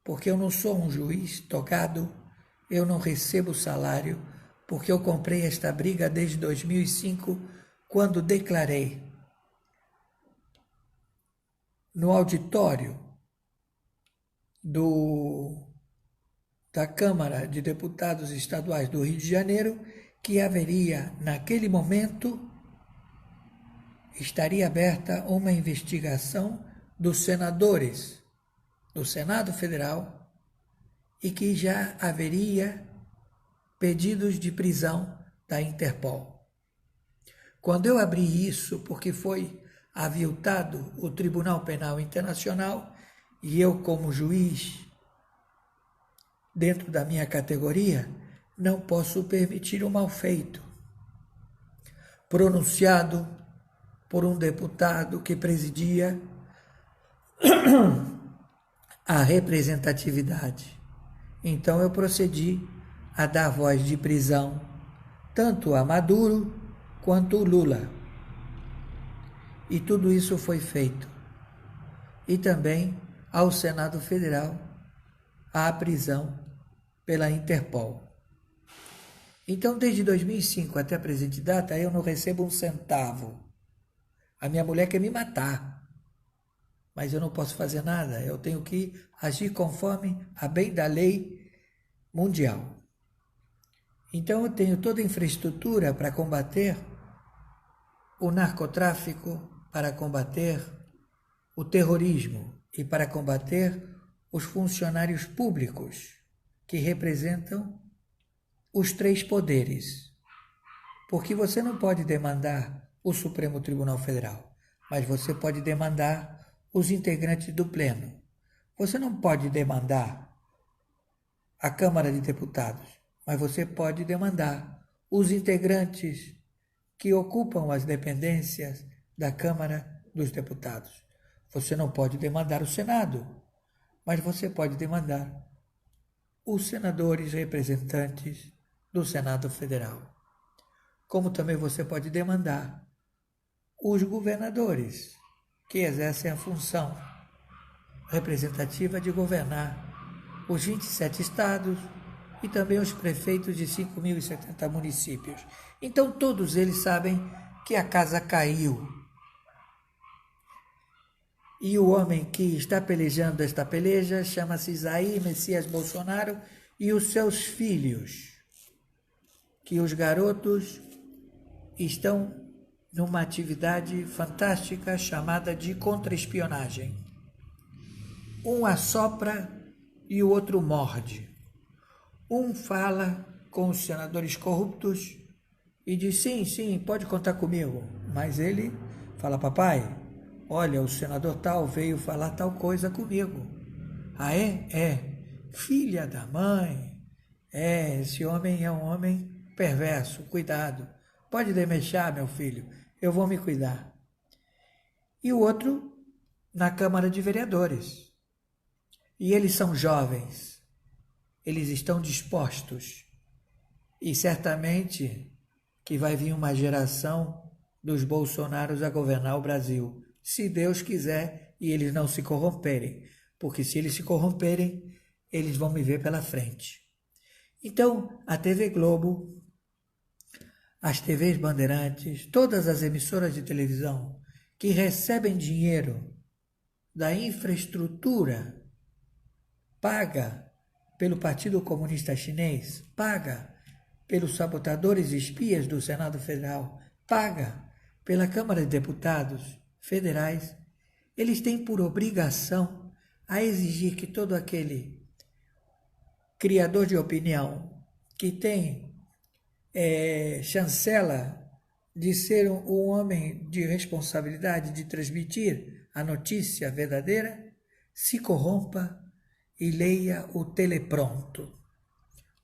porque eu não sou um juiz togado, eu não recebo salário, porque eu comprei esta briga desde 2005, quando declarei no auditório da Câmara de Deputados Estaduais do Rio de Janeiro que haveria, naquele momento, estaria aberta uma investigação dos senadores do Senado Federal e que já haveria pedidos de prisão da Interpol. Quando eu abri isso, porque foi aviltado o Tribunal Penal Internacional, e eu, como juiz, dentro da minha categoria, não posso permitir o mal feito pronunciado por um deputado que presidia a representatividade. Então eu procedi a dar voz de prisão tanto a Maduro quanto o Lula. E tudo isso foi feito. E também ao Senado Federal à prisão pela Interpol. Então, desde 2005 até a presente data, eu não recebo um centavo. A minha mulher quer me matar, mas eu não posso fazer nada. Eu tenho que agir conforme a bem da lei mundial. Então, eu tenho toda a infraestrutura para combater o narcotráfico, para combater o terrorismo e para combater os funcionários públicos que representam os três poderes. Porque você não pode demandar o Supremo Tribunal Federal, mas você pode demandar os integrantes do Pleno. Você não pode demandar a Câmara de Deputados, mas você pode demandar os integrantes que ocupam as dependências da Câmara dos Deputados. Você não pode demandar o Senado, mas você pode demandar os senadores representantes do Senado Federal. Como também você pode demandar os governadores, que exercem a função representativa de governar os 27 estados e também os prefeitos de 5.070 municípios. Então todos eles sabem que a casa caiu. E o homem que está pelejando esta peleja chama-se Jair Messias Bolsonaro e os seus filhos, que os garotos estão numa atividade fantástica chamada de contra-espionagem. Um assopra e o outro morde. Um fala com os senadores corruptos e diz, sim, pode contar comigo. Mas ele fala, papai, olha, o senador tal veio falar tal coisa comigo. Ah, é? É. Filha da mãe. É, esse homem é um homem perverso, cuidado. Pode deixar, meu filho, eu vou me cuidar. E o outro na Câmara de Vereadores. E eles são jovens, eles estão dispostos. E certamente que vai vir uma geração dos Bolsonaros a governar o Brasil, se Deus quiser e eles não se corromperem. Porque se eles se corromperem, eles vão me ver pela frente. Então, a TV Globo, as TVs Bandeirantes, todas as emissoras de televisão que recebem dinheiro da infraestrutura paga pelo Partido Comunista Chinês, paga pelos sabotadores e espias do Senado Federal, paga pela Câmara de Deputados Federais, eles têm por obrigação a exigir que todo aquele criador de opinião que tem chancela de ser um homem de responsabilidade de transmitir a notícia verdadeira, se corrompa e leia o telepronto.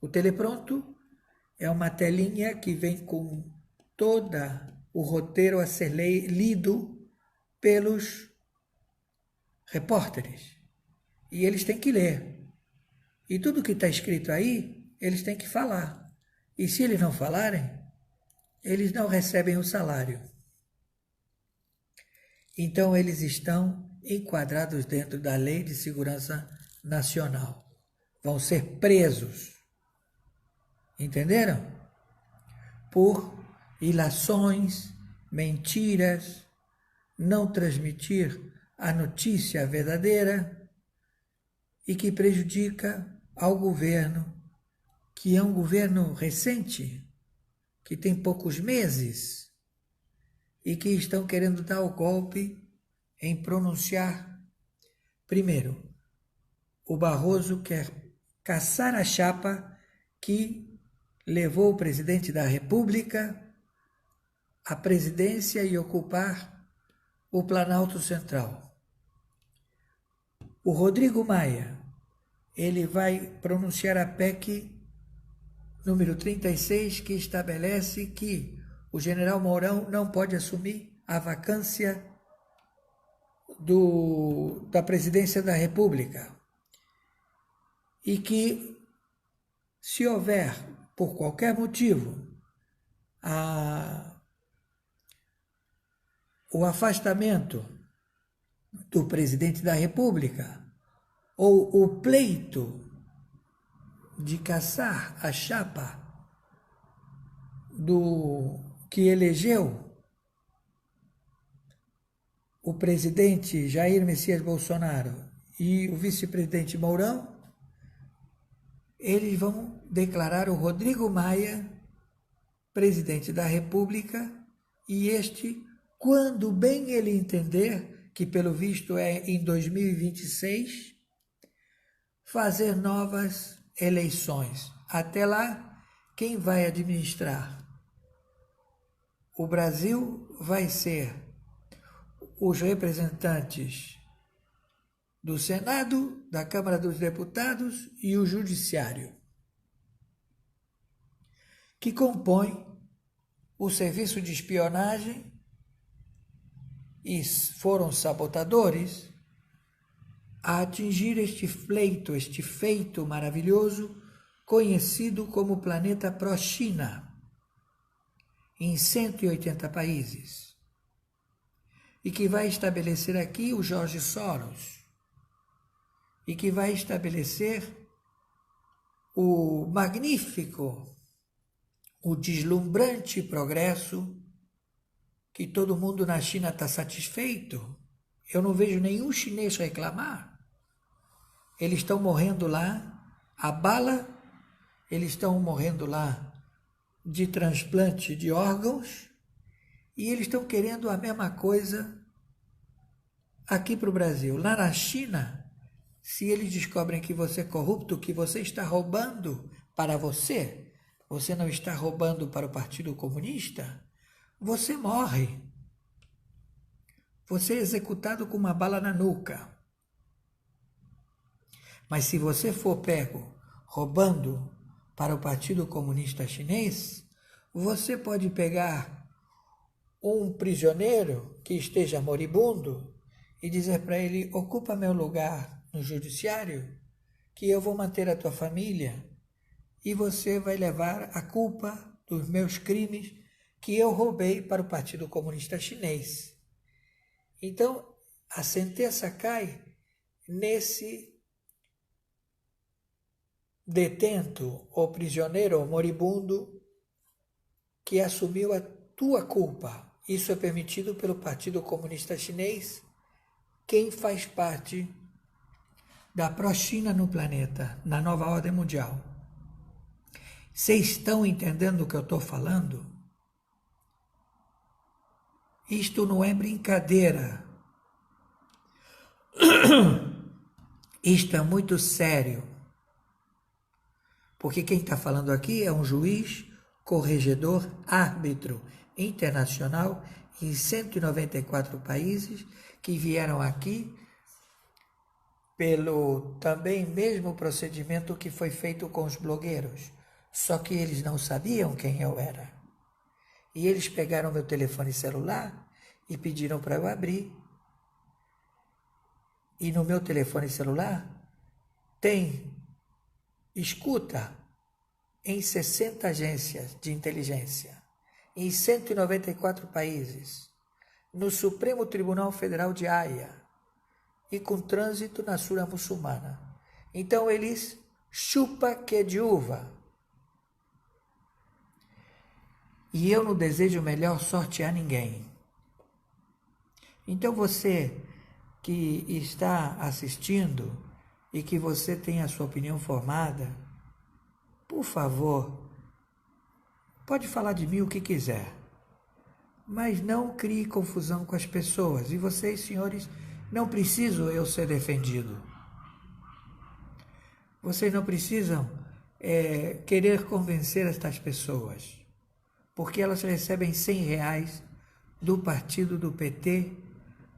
O telepronto é uma telinha que vem com todo o roteiro a ser lido pelos repórteres. E eles têm que ler. E tudo que está escrito aí, eles têm que falar. E se eles não falarem, eles não recebem o salário. Então, eles estão enquadrados dentro da Lei de Segurança Nacional. Vão ser presos. Entenderam? Por ilações, mentiras, não transmitir a notícia verdadeira e que prejudica ao governo, que é um governo recente, que tem poucos meses e que estão querendo dar o golpe em pronunciar. Primeiro, o Barroso quer caçar a chapa que levou o presidente da República à presidência e ocupar o Planalto Central. O Rodrigo Maia, ele vai pronunciar a PEC número 36, que estabelece que o general Mourão não pode assumir a vacância da presidência da República. E que, se houver, por qualquer motivo, o afastamento do presidente da República, ou o pleito de caçar a chapa do que elegeu o presidente Jair Messias Bolsonaro e o vice-presidente Mourão, eles vão declarar o Rodrigo Maia presidente da República e este, quando bem ele entender, que pelo visto é em 2026, fazer novas eleições. Até lá, quem vai administrar o Brasil vai ser os representantes do Senado, da Câmara dos Deputados e o Judiciário, que compõe o serviço de espionagem e foram sabotadores a atingir este feito maravilhoso, conhecido como Planeta Pró-China, em 180 países, e que vai estabelecer aqui o Jorge Soros, e que vai estabelecer o magnífico, o deslumbrante progresso que todo mundo na China está satisfeito. Eu não vejo nenhum chinês reclamar. Eles estão morrendo lá a bala, eles estão morrendo lá de transplante de órgãos e eles estão querendo a mesma coisa aqui para o Brasil. Lá na China, se eles descobrem que você é corrupto, que você está roubando para você não está roubando para o Partido Comunista, você morre. Você é executado com uma bala na nuca. Mas se você for pego roubando para o Partido Comunista Chinês, você pode pegar um prisioneiro que esteja moribundo e dizer para ele: ocupa meu lugar no judiciário, que eu vou manter a tua família e você vai levar a culpa dos meus crimes que eu roubei para o Partido Comunista Chinês. Então, a sentença cai nesse detento ou prisioneiro ou moribundo que assumiu a tua culpa. Isso é permitido pelo Partido Comunista Chinês, quem faz parte da pró-China no planeta, na nova ordem mundial. Vocês estão entendendo o que eu estou falando? Isto não é brincadeira. Isto é muito sério. Porque quem está falando aqui é um juiz, corregedor, árbitro internacional em 194 países que vieram aqui pelo também mesmo procedimento que foi feito com os blogueiros. Só que eles não sabiam quem eu era. E eles pegaram meu telefone celular e pediram para eu abrir. E no meu telefone celular tem escuta em 60 agências de inteligência, em 194 países, no Supremo Tribunal Federal de Haia e com trânsito na Sura Muçulmana. Então eles chupa que é de uva. E eu não desejo melhor sorte a ninguém. Então você que está assistindo e que você tem a sua opinião formada, por favor, pode falar de mim o que quiser, mas não crie confusão com as pessoas. E vocês, senhores, não precisam eu ser defendido. Vocês não precisam querer convencer estas pessoas, porque elas recebem R$100 do partido do PT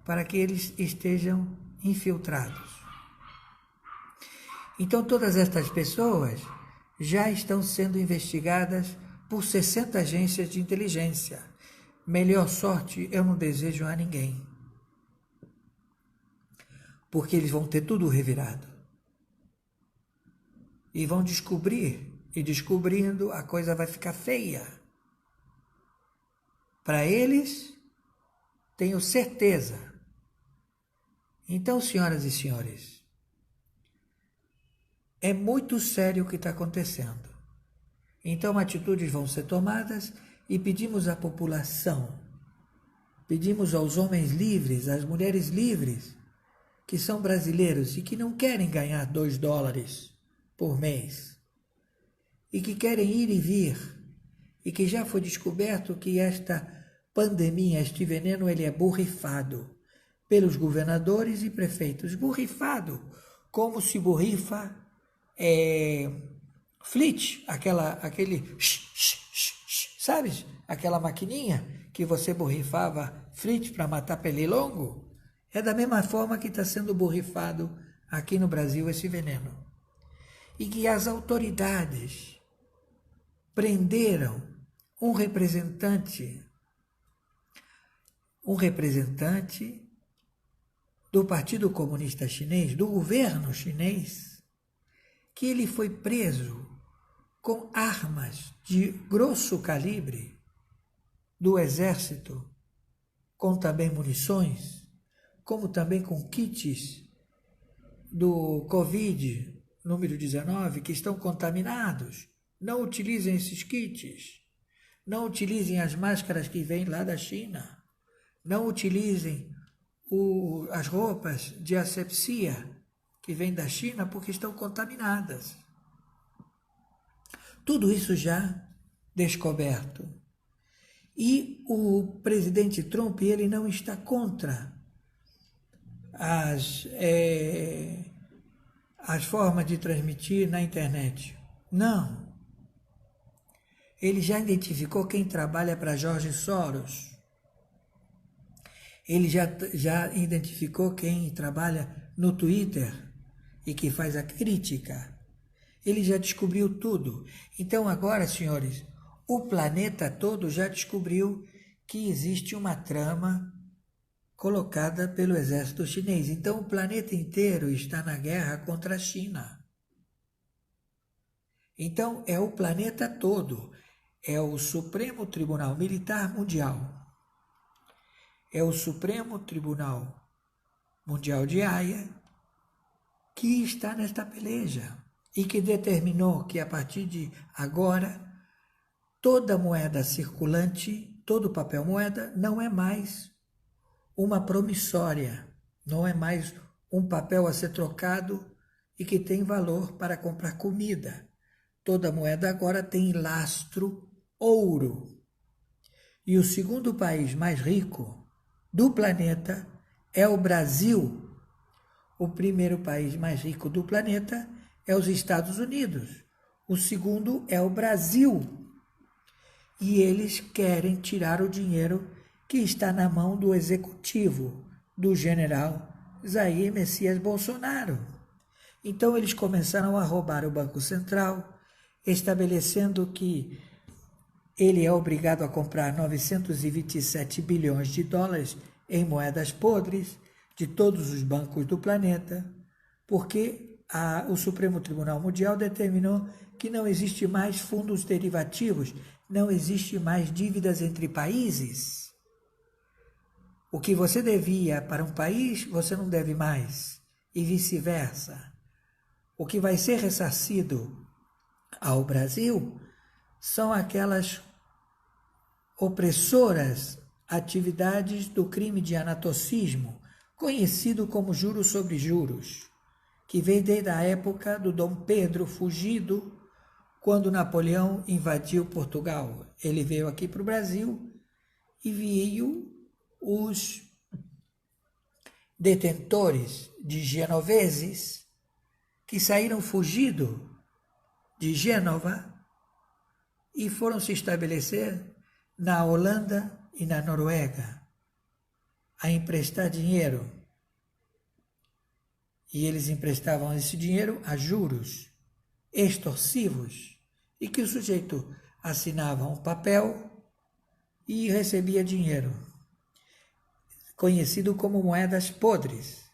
para que eles estejam infiltrados. Então todas estas pessoas já estão sendo investigadas por 60 agências de inteligência. Melhor sorte eu não desejo a ninguém, porque eles vão ter tudo revirado. E vão descobrir, e descobrindo a coisa vai ficar feia. Para eles, tenho certeza. Então, senhoras e senhores, é muito sério o que está acontecendo. Então, atitudes vão ser tomadas e pedimos à população, pedimos aos homens livres, às mulheres livres, que são brasileiros e que não querem ganhar $2 por mês, e que querem ir e vir, e que já foi descoberto que esta pandemia, este veneno, ele é borrifado pelos governadores e prefeitos. Borrifado, como se borrifa Flit, sabes? Aquela maquininha que você borrifava Flit para matar pernilongo. É da mesma forma que está sendo borrifado aqui no Brasil esse veneno. E que as autoridades prenderam um representante do Partido Comunista Chinês, do governo chinês, que ele foi preso com armas de grosso calibre do exército, com também munições, como também com kits do Covid, número 19, que estão contaminados. Não utilizem esses kits. Não utilizem as máscaras que vêm lá da China. Não utilizem as roupas de asepsia que vêm da China porque estão contaminadas. Tudo isso já descoberto. E o presidente Trump, ele não está contra as formas de transmitir na internet. Não. Ele já identificou quem trabalha para George Soros. Ele já identificou quem trabalha no Twitter e que faz a crítica. Ele já descobriu tudo. Então agora, senhores, o planeta todo já descobriu que existe uma trama colocada pelo exército chinês. Então o planeta inteiro está na guerra contra a China. Então é o planeta todo. É o Supremo Tribunal Militar Mundial. É o Supremo Tribunal Mundial de Haia que está nesta peleja e que determinou que a partir de agora toda moeda circulante, todo papel moeda não é mais uma promissória, não é mais um papel a ser trocado e que tem valor para comprar comida. Toda moeda agora tem lastro ouro. E o segundo país mais rico do planeta é o Brasil. O primeiro país mais rico do planeta é os Estados Unidos. O segundo é o Brasil. E eles querem tirar o dinheiro que está na mão do executivo, do general Jair Messias Bolsonaro. Então eles começaram a roubar o Banco Central, estabelecendo que ele é obrigado a comprar 927 bilhões de dólares em moedas podres de todos os bancos do planeta, porque o Supremo Tribunal Mundial determinou que não existe mais fundos derivativos, não existe mais dívidas entre países. O que você devia para um país, você não deve mais, e vice-versa. O que vai ser ressarcido ao Brasil são aquelas opressoras atividades do crime de anatocismo, conhecido como juros sobre juros, que vem desde a época do Dom Pedro fugido, quando Napoleão invadiu Portugal. Ele veio aqui para o Brasil e veio os detentores de genoveses que saíram fugidos de Gênova e foram se estabelecer na Holanda e na Noruega a emprestar dinheiro. E eles emprestavam esse dinheiro a juros extorsivos e que o sujeito assinava um papel e recebia dinheiro, conhecido como moedas podres.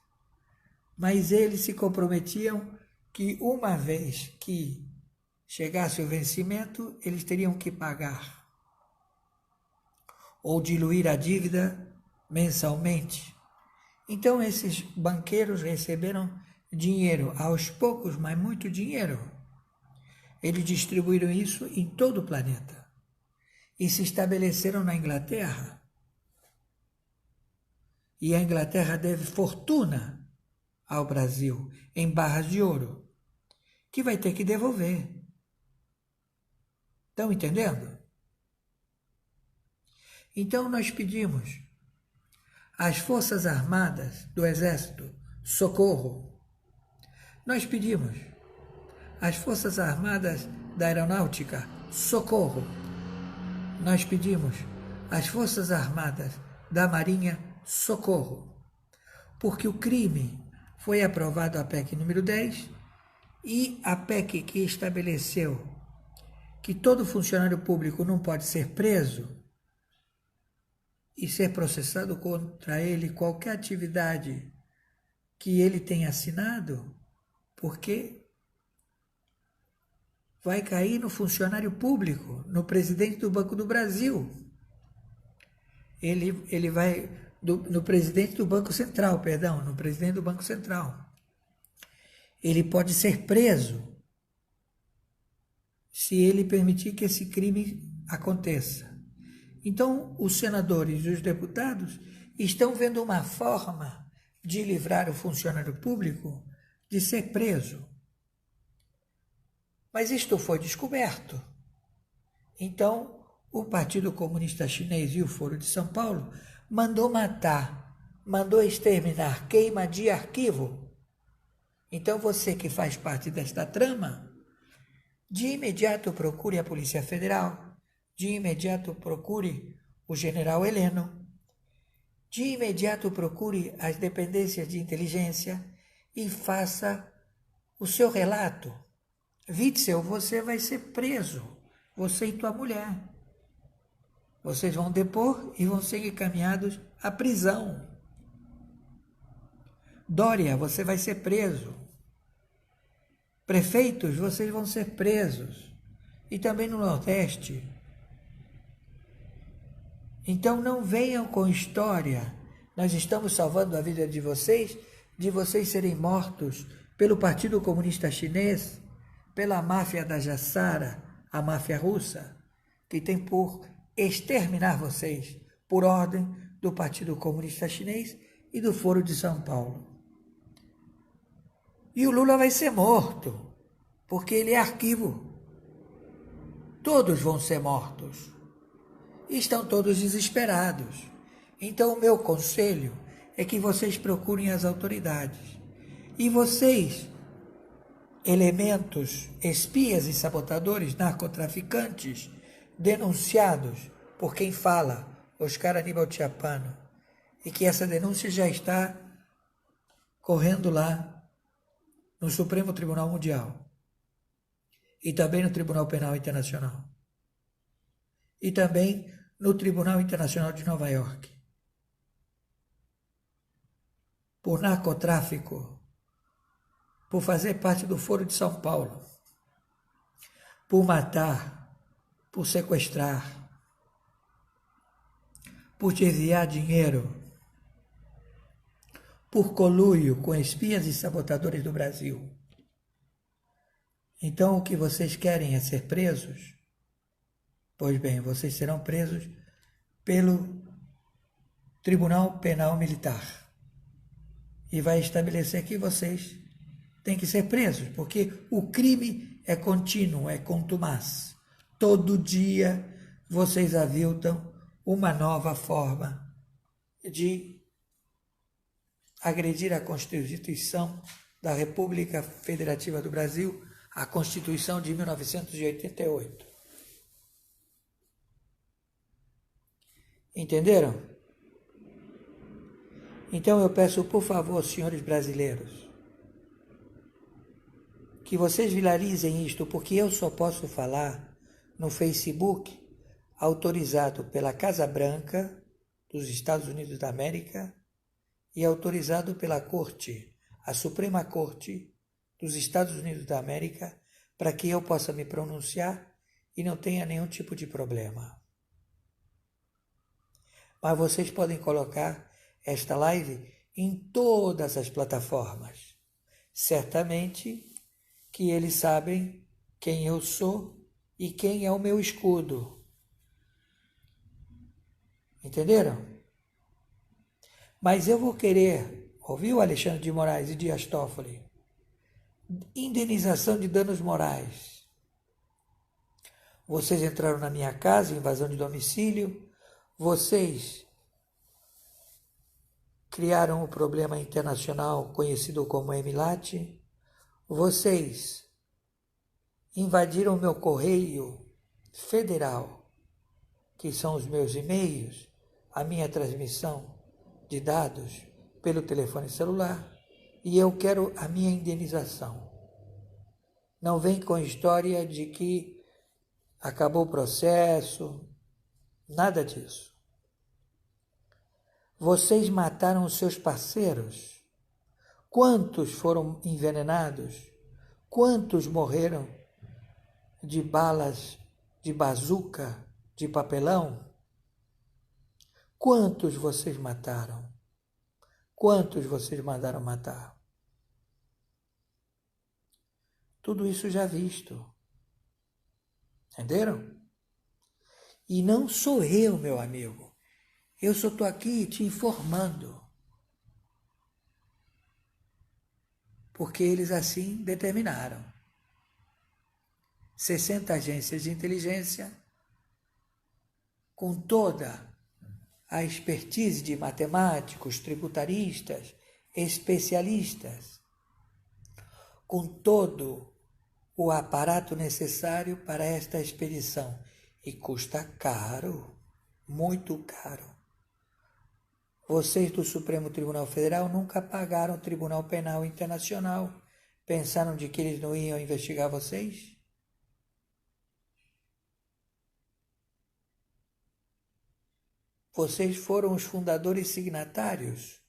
Mas eles se comprometiam que uma vez que chegasse o vencimento, eles teriam que pagar ou diluir a dívida mensalmente. Então esses banqueiros receberam dinheiro aos poucos, mas muito dinheiro. Eles distribuíram isso em todo o planeta e se estabeleceram na Inglaterra. E a Inglaterra deve fortuna ao Brasil em barras de ouro, que vai ter que devolver. Estão entendendo? Então nós pedimos às Forças Armadas do Exército socorro. Nós pedimos às Forças Armadas da Aeronáutica socorro. Nós pedimos às Forças Armadas da Marinha socorro. Porque o crime foi aprovado a PEC número 10 e a PEC que estabeleceu que todo funcionário público não pode ser preso e ser processado contra ele qualquer atividade que ele tenha assinado, porque vai cair no funcionário público, no presidente do Banco do Brasil. Ele vai no presidente do Banco Central, no presidente do Banco Central. Ele pode ser preso se ele permitir que esse crime aconteça. Então, os senadores e os deputados estão vendo uma forma de livrar o funcionário público de ser preso. Mas isto foi descoberto. Então, o Partido Comunista Chinês e o Foro de São Paulo mandou matar, mandou exterminar, queima de arquivo. Então, você que faz parte desta trama, de imediato procure a Polícia Federal, de imediato procure o general Heleno, de imediato procure as dependências de inteligência e faça o seu relato. Witzel, você vai ser preso, você e tua mulher. Vocês vão depor e vão ser encaminhados à prisão. Dória, você vai ser preso. Prefeitos, vocês vão ser presos. E também no Nordeste. Então não venham com história. Nós estamos salvando a vida de vocês serem mortos pelo Partido Comunista Chinês, pela máfia da Jassara, a máfia russa, que tem por exterminar vocês, por ordem do Partido Comunista Chinês e do Foro de São Paulo. E o Lula vai ser morto, porque ele é arquivo. Todos vão ser mortos. E estão todos desesperados. Então o meu conselho é que vocês procurem as autoridades. E vocês, elementos, espias e sabotadores, narcotraficantes, denunciados por quem fala, Oscar Aníbal Chiappano, e que essa denúncia já está correndo lá no Supremo Tribunal Mundial e também no Tribunal Penal Internacional e também no Tribunal Internacional de Nova York, por narcotráfico, por fazer parte do Foro de São Paulo, por matar, por sequestrar, por desviar dinheiro, por conluio com espias e sabotadores do Brasil. Então o que vocês querem é ser presos? Pois bem, vocês serão presos pelo Tribunal Penal Militar. E vai estabelecer que vocês têm que ser presos, porque o crime é contínuo, é contumaz. Todo dia vocês aviltam uma nova forma de agredir a Constituição da República Federativa do Brasil, a Constituição de 1988. Entenderam? Então eu peço, por favor, senhores brasileiros, que vocês vilarizem isto, porque eu só posso falar no Facebook autorizado pela Casa Branca dos Estados Unidos da América e autorizado pela Corte, a Suprema Corte dos Estados Unidos da América, para que eu possa me pronunciar e não tenha nenhum tipo de problema. Mas vocês podem colocar esta live em todas as plataformas. Certamente que eles sabem quem eu sou e quem é o meu escudo. Entenderam? Mas eu vou querer, ouviu Alexandre de Moraes e Dias Toffoli? Indenização de danos morais. Vocês entraram na minha casa, invasão de domicílio, vocês criaram o problema internacional conhecido como Emilat, vocês invadiram o meu correio federal, que são os meus e-mails, a minha transmissão de dados pelo telefone celular, e eu quero a minha indenização. Não vem com história de que acabou o processo, nada disso. Vocês mataram os seus parceiros. Quantos foram envenenados? Quantos morreram de balas de bazuca, de papelão? Quantos vocês mataram? Quantos vocês mandaram matar? Tudo isso já visto. Entenderam? E não sou eu, meu amigo. Eu só estou aqui te informando. Porque eles assim determinaram. 60 agências de inteligência, com toda a expertise de matemáticos, tributaristas, especialistas, com todo o aparato necessário para esta expedição. E custa caro, muito caro. Vocês do Supremo Tribunal Federal nunca pagaram o Tribunal Penal Internacional. Pensaram de que eles não iam investigar vocês? Vocês foram os fundadores signatários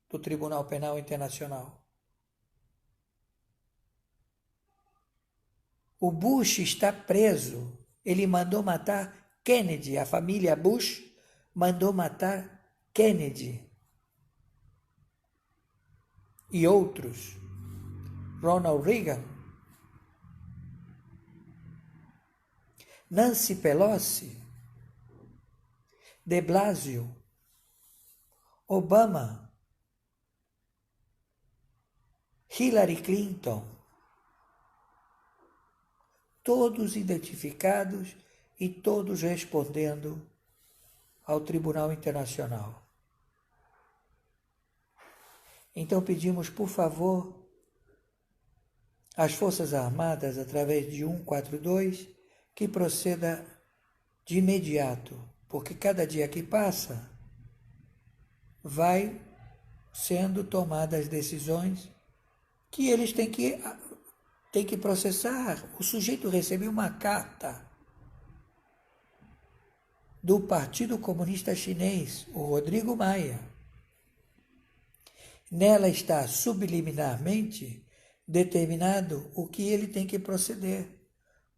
do Tribunal Penal Internacional. O Bush está preso. Ele mandou matar Kennedy. A família Bush mandou matar Kennedy. E outros. Ronald Reagan. Nancy Pelosi. De Blasio, Obama, Hillary Clinton, todos identificados e todos respondendo ao Tribunal Internacional. Então pedimos, por favor, às Forças Armadas, através de 142, que proceda de imediato, porque cada dia que passa, vai sendo tomadas decisões que eles têm que processar. O sujeito recebeu uma carta do Partido Comunista Chinês, o Rodrigo Maia. Nela está subliminarmente determinado o que ele tem que proceder,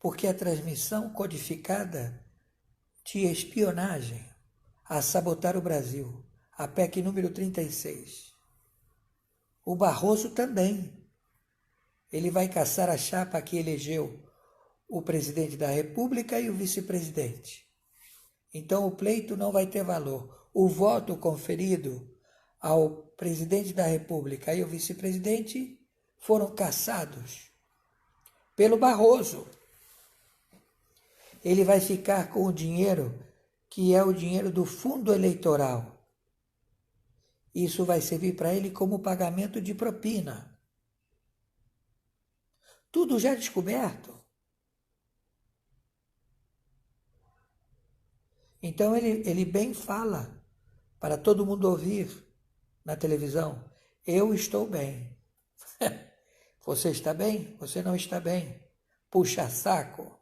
porque a transmissão codificada de espionagem a sabotar o Brasil, a PEC número 36. O Barroso também. Ele vai caçar a chapa que elegeu o presidente da República e o vice-presidente. Então o pleito não vai ter valor. O voto conferido ao presidente da República e ao vice-presidente foram caçados pelo Barroso. Ele vai ficar com o dinheiro que é o dinheiro do fundo eleitoral. Isso vai servir para ele como pagamento de propina. Tudo já descoberto. Então ele bem fala para todo mundo ouvir na televisão: eu estou bem. Você está bem? Você não está bem. Puxa saco.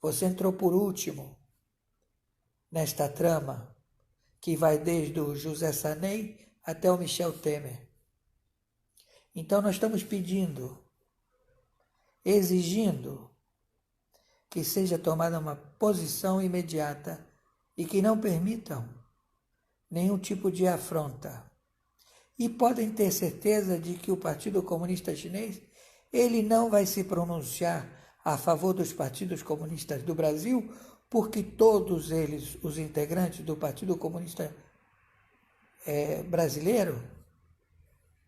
Você entrou por último nesta trama que vai desde o José Sarney até o Michel Temer. Então nós estamos pedindo, exigindo que seja tomada uma posição imediata e que não permitam nenhum tipo de afronta. E podem ter certeza de que o Partido Comunista Chinês, ele não vai se pronunciar a favor dos partidos comunistas do Brasil, porque todos eles, os integrantes do Partido Comunista brasileiro,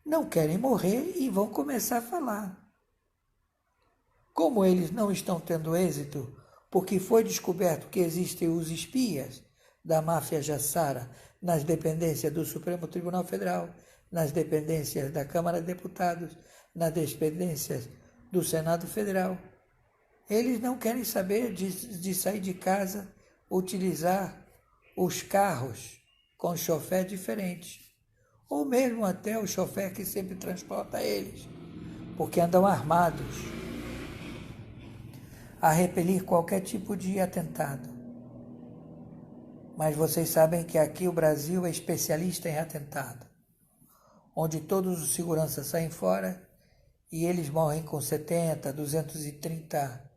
não querem morrer e vão começar a falar. Como eles não estão tendo êxito, porque foi descoberto que existem os espias da máfia Jassara nas dependências do Supremo Tribunal Federal, nas dependências da Câmara de Deputados, nas dependências do Senado Federal. Eles não querem saber de sair de casa, utilizar os carros com chofer diferentes, ou mesmo até o chofer que sempre transporta eles, porque andam armados a repelir qualquer tipo de atentado. Mas vocês sabem que aqui o Brasil é especialista em atentado, onde todos os seguranças saem fora e eles morrem com 70, 230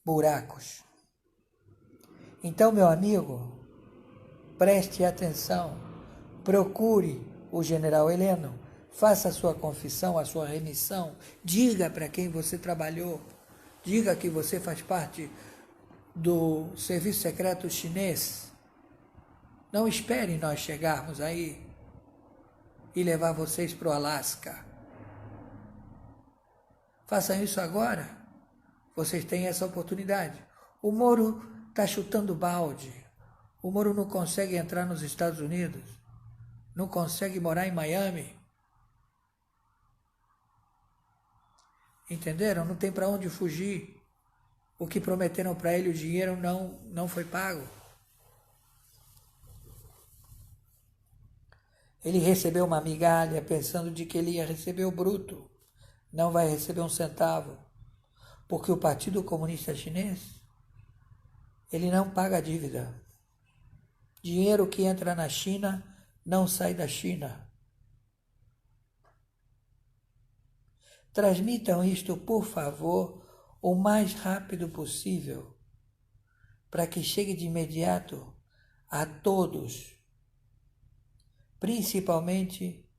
buracos. Então, meu amigo, preste atenção, procure o general Heleno, faça a sua confissão, a sua remissão, diga para quem você trabalhou, diga que você faz parte do serviço secreto chinês. Não espere nós chegarmos aí e levar vocês para o Alasca. Façam isso agora. Vocês têm essa oportunidade. O Moro está chutando balde. O Moro não consegue entrar nos Estados Unidos. Não consegue morar em Miami. Entenderam? Não tem para onde fugir. O que prometeram para ele, o dinheiro não foi pago. Ele recebeu uma migalha pensando de que ele ia receber o bruto. Não vai receber um centavo. Porque o Partido Comunista Chinês, ele não paga dívida. Dinheiro que entra na China não sai da China. Transmitam isto, por favor, o mais rápido possível, para que chegue de imediato a todos, principalmente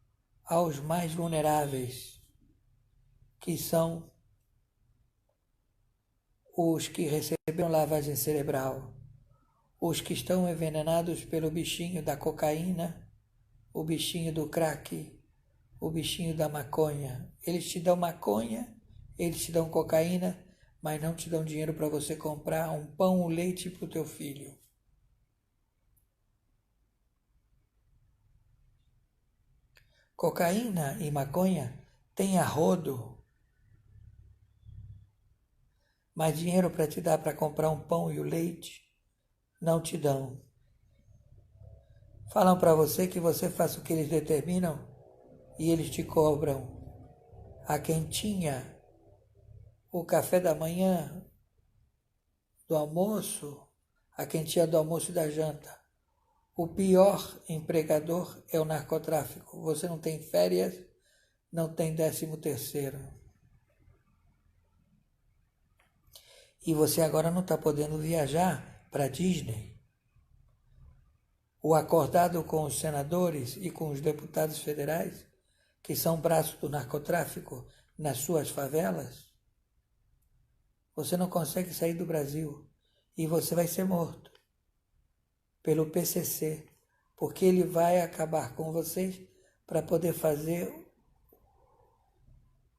aos mais vulneráveis, que são os que receberam lavagem cerebral, os que estão envenenados pelo bichinho da cocaína, o bichinho do crack, o bichinho da maconha. Eles te dão maconha, eles te dão cocaína, mas não te dão dinheiro para você comprar um pão ou leite para o teu filho. Cocaína e maconha tem a rodo, mas dinheiro para te dar para comprar um pão e o leite, não te dão. Falam para você que você faça o que eles determinam e eles te cobram a quentinha, o café da manhã, do almoço, a quentinha do almoço e da janta. O pior empregador é o narcotráfico. Você não tem férias, não tem 13º. E você agora não está podendo viajar para Disney. O acordado com os senadores e com os deputados federais, que são braços do narcotráfico nas suas favelas, você não consegue sair do Brasil e você vai ser morto pelo PCC, porque ele vai acabar com vocês para poder fazer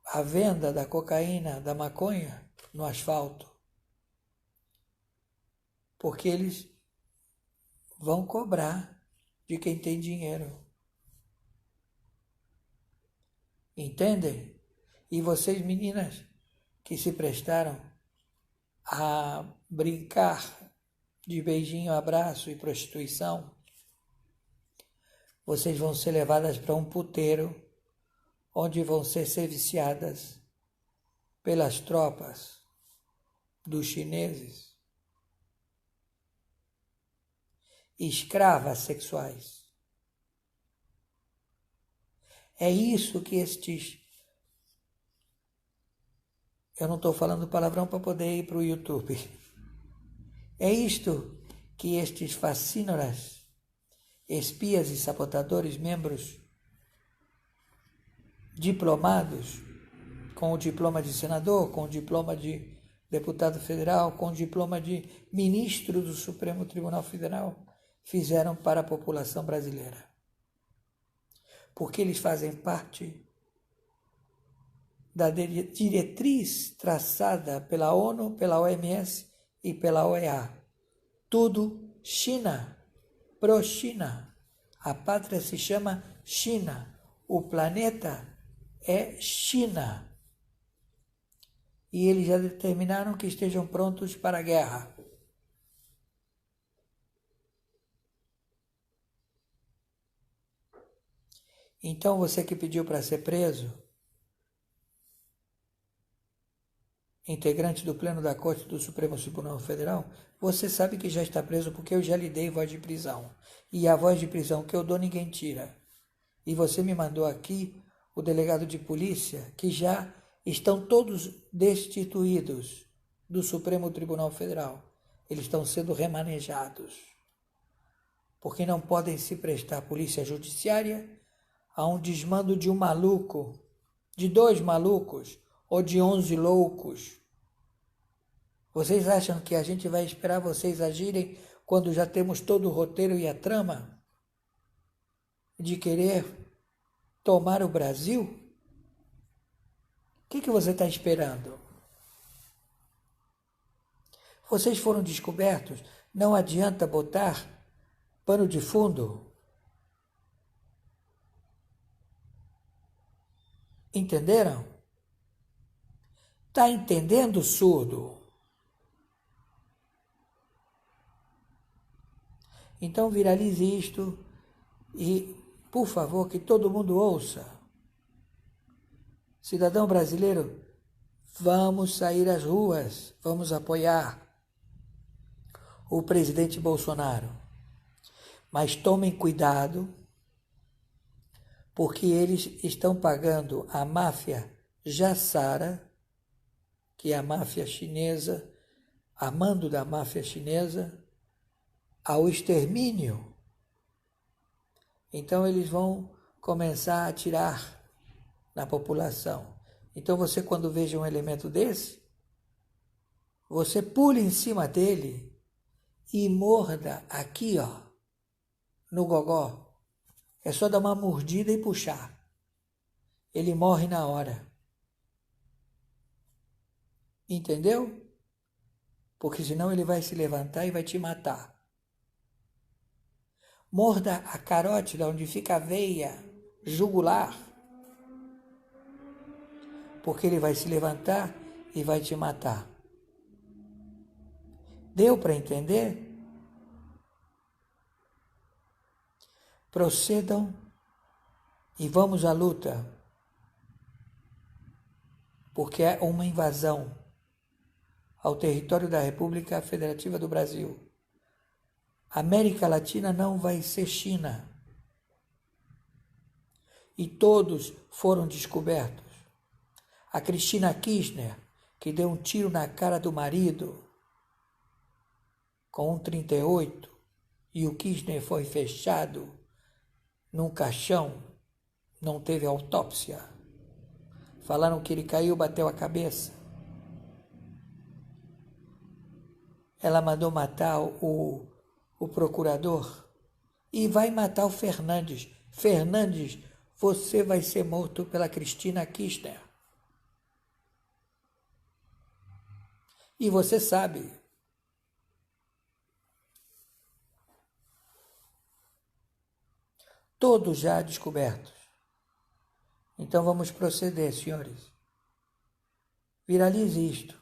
a venda da cocaína, da maconha no asfalto. Porque eles vão cobrar de quem tem dinheiro. Entendem? E vocês, meninas, que se prestaram a brincar de beijinho, abraço e prostituição, vocês vão ser levadas para um puteiro, onde vão ser serviciadas pelas tropas dos chineses, escravas sexuais. É isso que eu não estou falando palavrão para poder ir para o YouTube. É isto que estes fascínoras, espias e sabotadores, membros diplomados, com o diploma de senador, com o diploma de deputado federal, com o diploma de ministro do Supremo Tribunal Federal, fizeram para a população brasileira. Porque eles fazem parte da diretriz traçada pela ONU, pela OMS e pela OEA. Tudo China, pro-China. A pátria se chama China. O planeta é China. E eles já determinaram que estejam prontos para a guerra. Então você que pediu para ser preso, integrante do Pleno da Corte do Supremo Tribunal Federal, você sabe que já está preso porque eu já lhe dei voz de prisão. E a voz de prisão que eu dou ninguém tira. E você me mandou aqui o delegado de polícia, que já estão todos destituídos do Supremo Tribunal Federal. Eles estão sendo remanejados. Porque não podem se prestar à polícia judiciária a um desmando de um maluco, de 2 malucos, ou de 11 loucos. Vocês acham que a gente vai esperar vocês agirem quando já temos todo o roteiro e a trama de querer tomar o Brasil? O que você está esperando? Vocês foram descobertos, não adianta botar pano de fundo. Entenderam? Está entendendo, surdo? Então viralize isto e, por favor, que todo mundo ouça. Cidadão brasileiro, vamos sair às ruas, vamos apoiar o presidente Bolsonaro. Mas tomem cuidado, porque eles estão pagando a máfia Jassara, que é a máfia chinesa, a mando da máfia chinesa, ao extermínio. Então eles vão começar a atirar na população. Então você, quando veja um elemento desse, você pula em cima dele e morda aqui, ó, no gogó. É só dar uma mordida e puxar. Ele morre na hora. Entendeu? Porque senão ele vai se levantar e vai te matar. Morda a carótida, onde fica a veia jugular. Porque ele vai se levantar e vai te matar. Deu para entender? Procedam e vamos à luta. Porque é uma invasão ao território da República Federativa do Brasil. América Latina não vai ser China. E todos foram descobertos. A Cristina Kirchner, que deu um tiro na cara do marido com um 38, e o Kirchner foi fechado num caixão, não teve autópsia. Falaram que ele caiu, bateu a cabeça. Ela mandou matar o procurador e vai matar o Fernandes. Fernandes, você vai ser morto pela Cristina Kirchner. E você sabe. Todos já descobertos. Então vamos proceder, senhores. Viralize isto.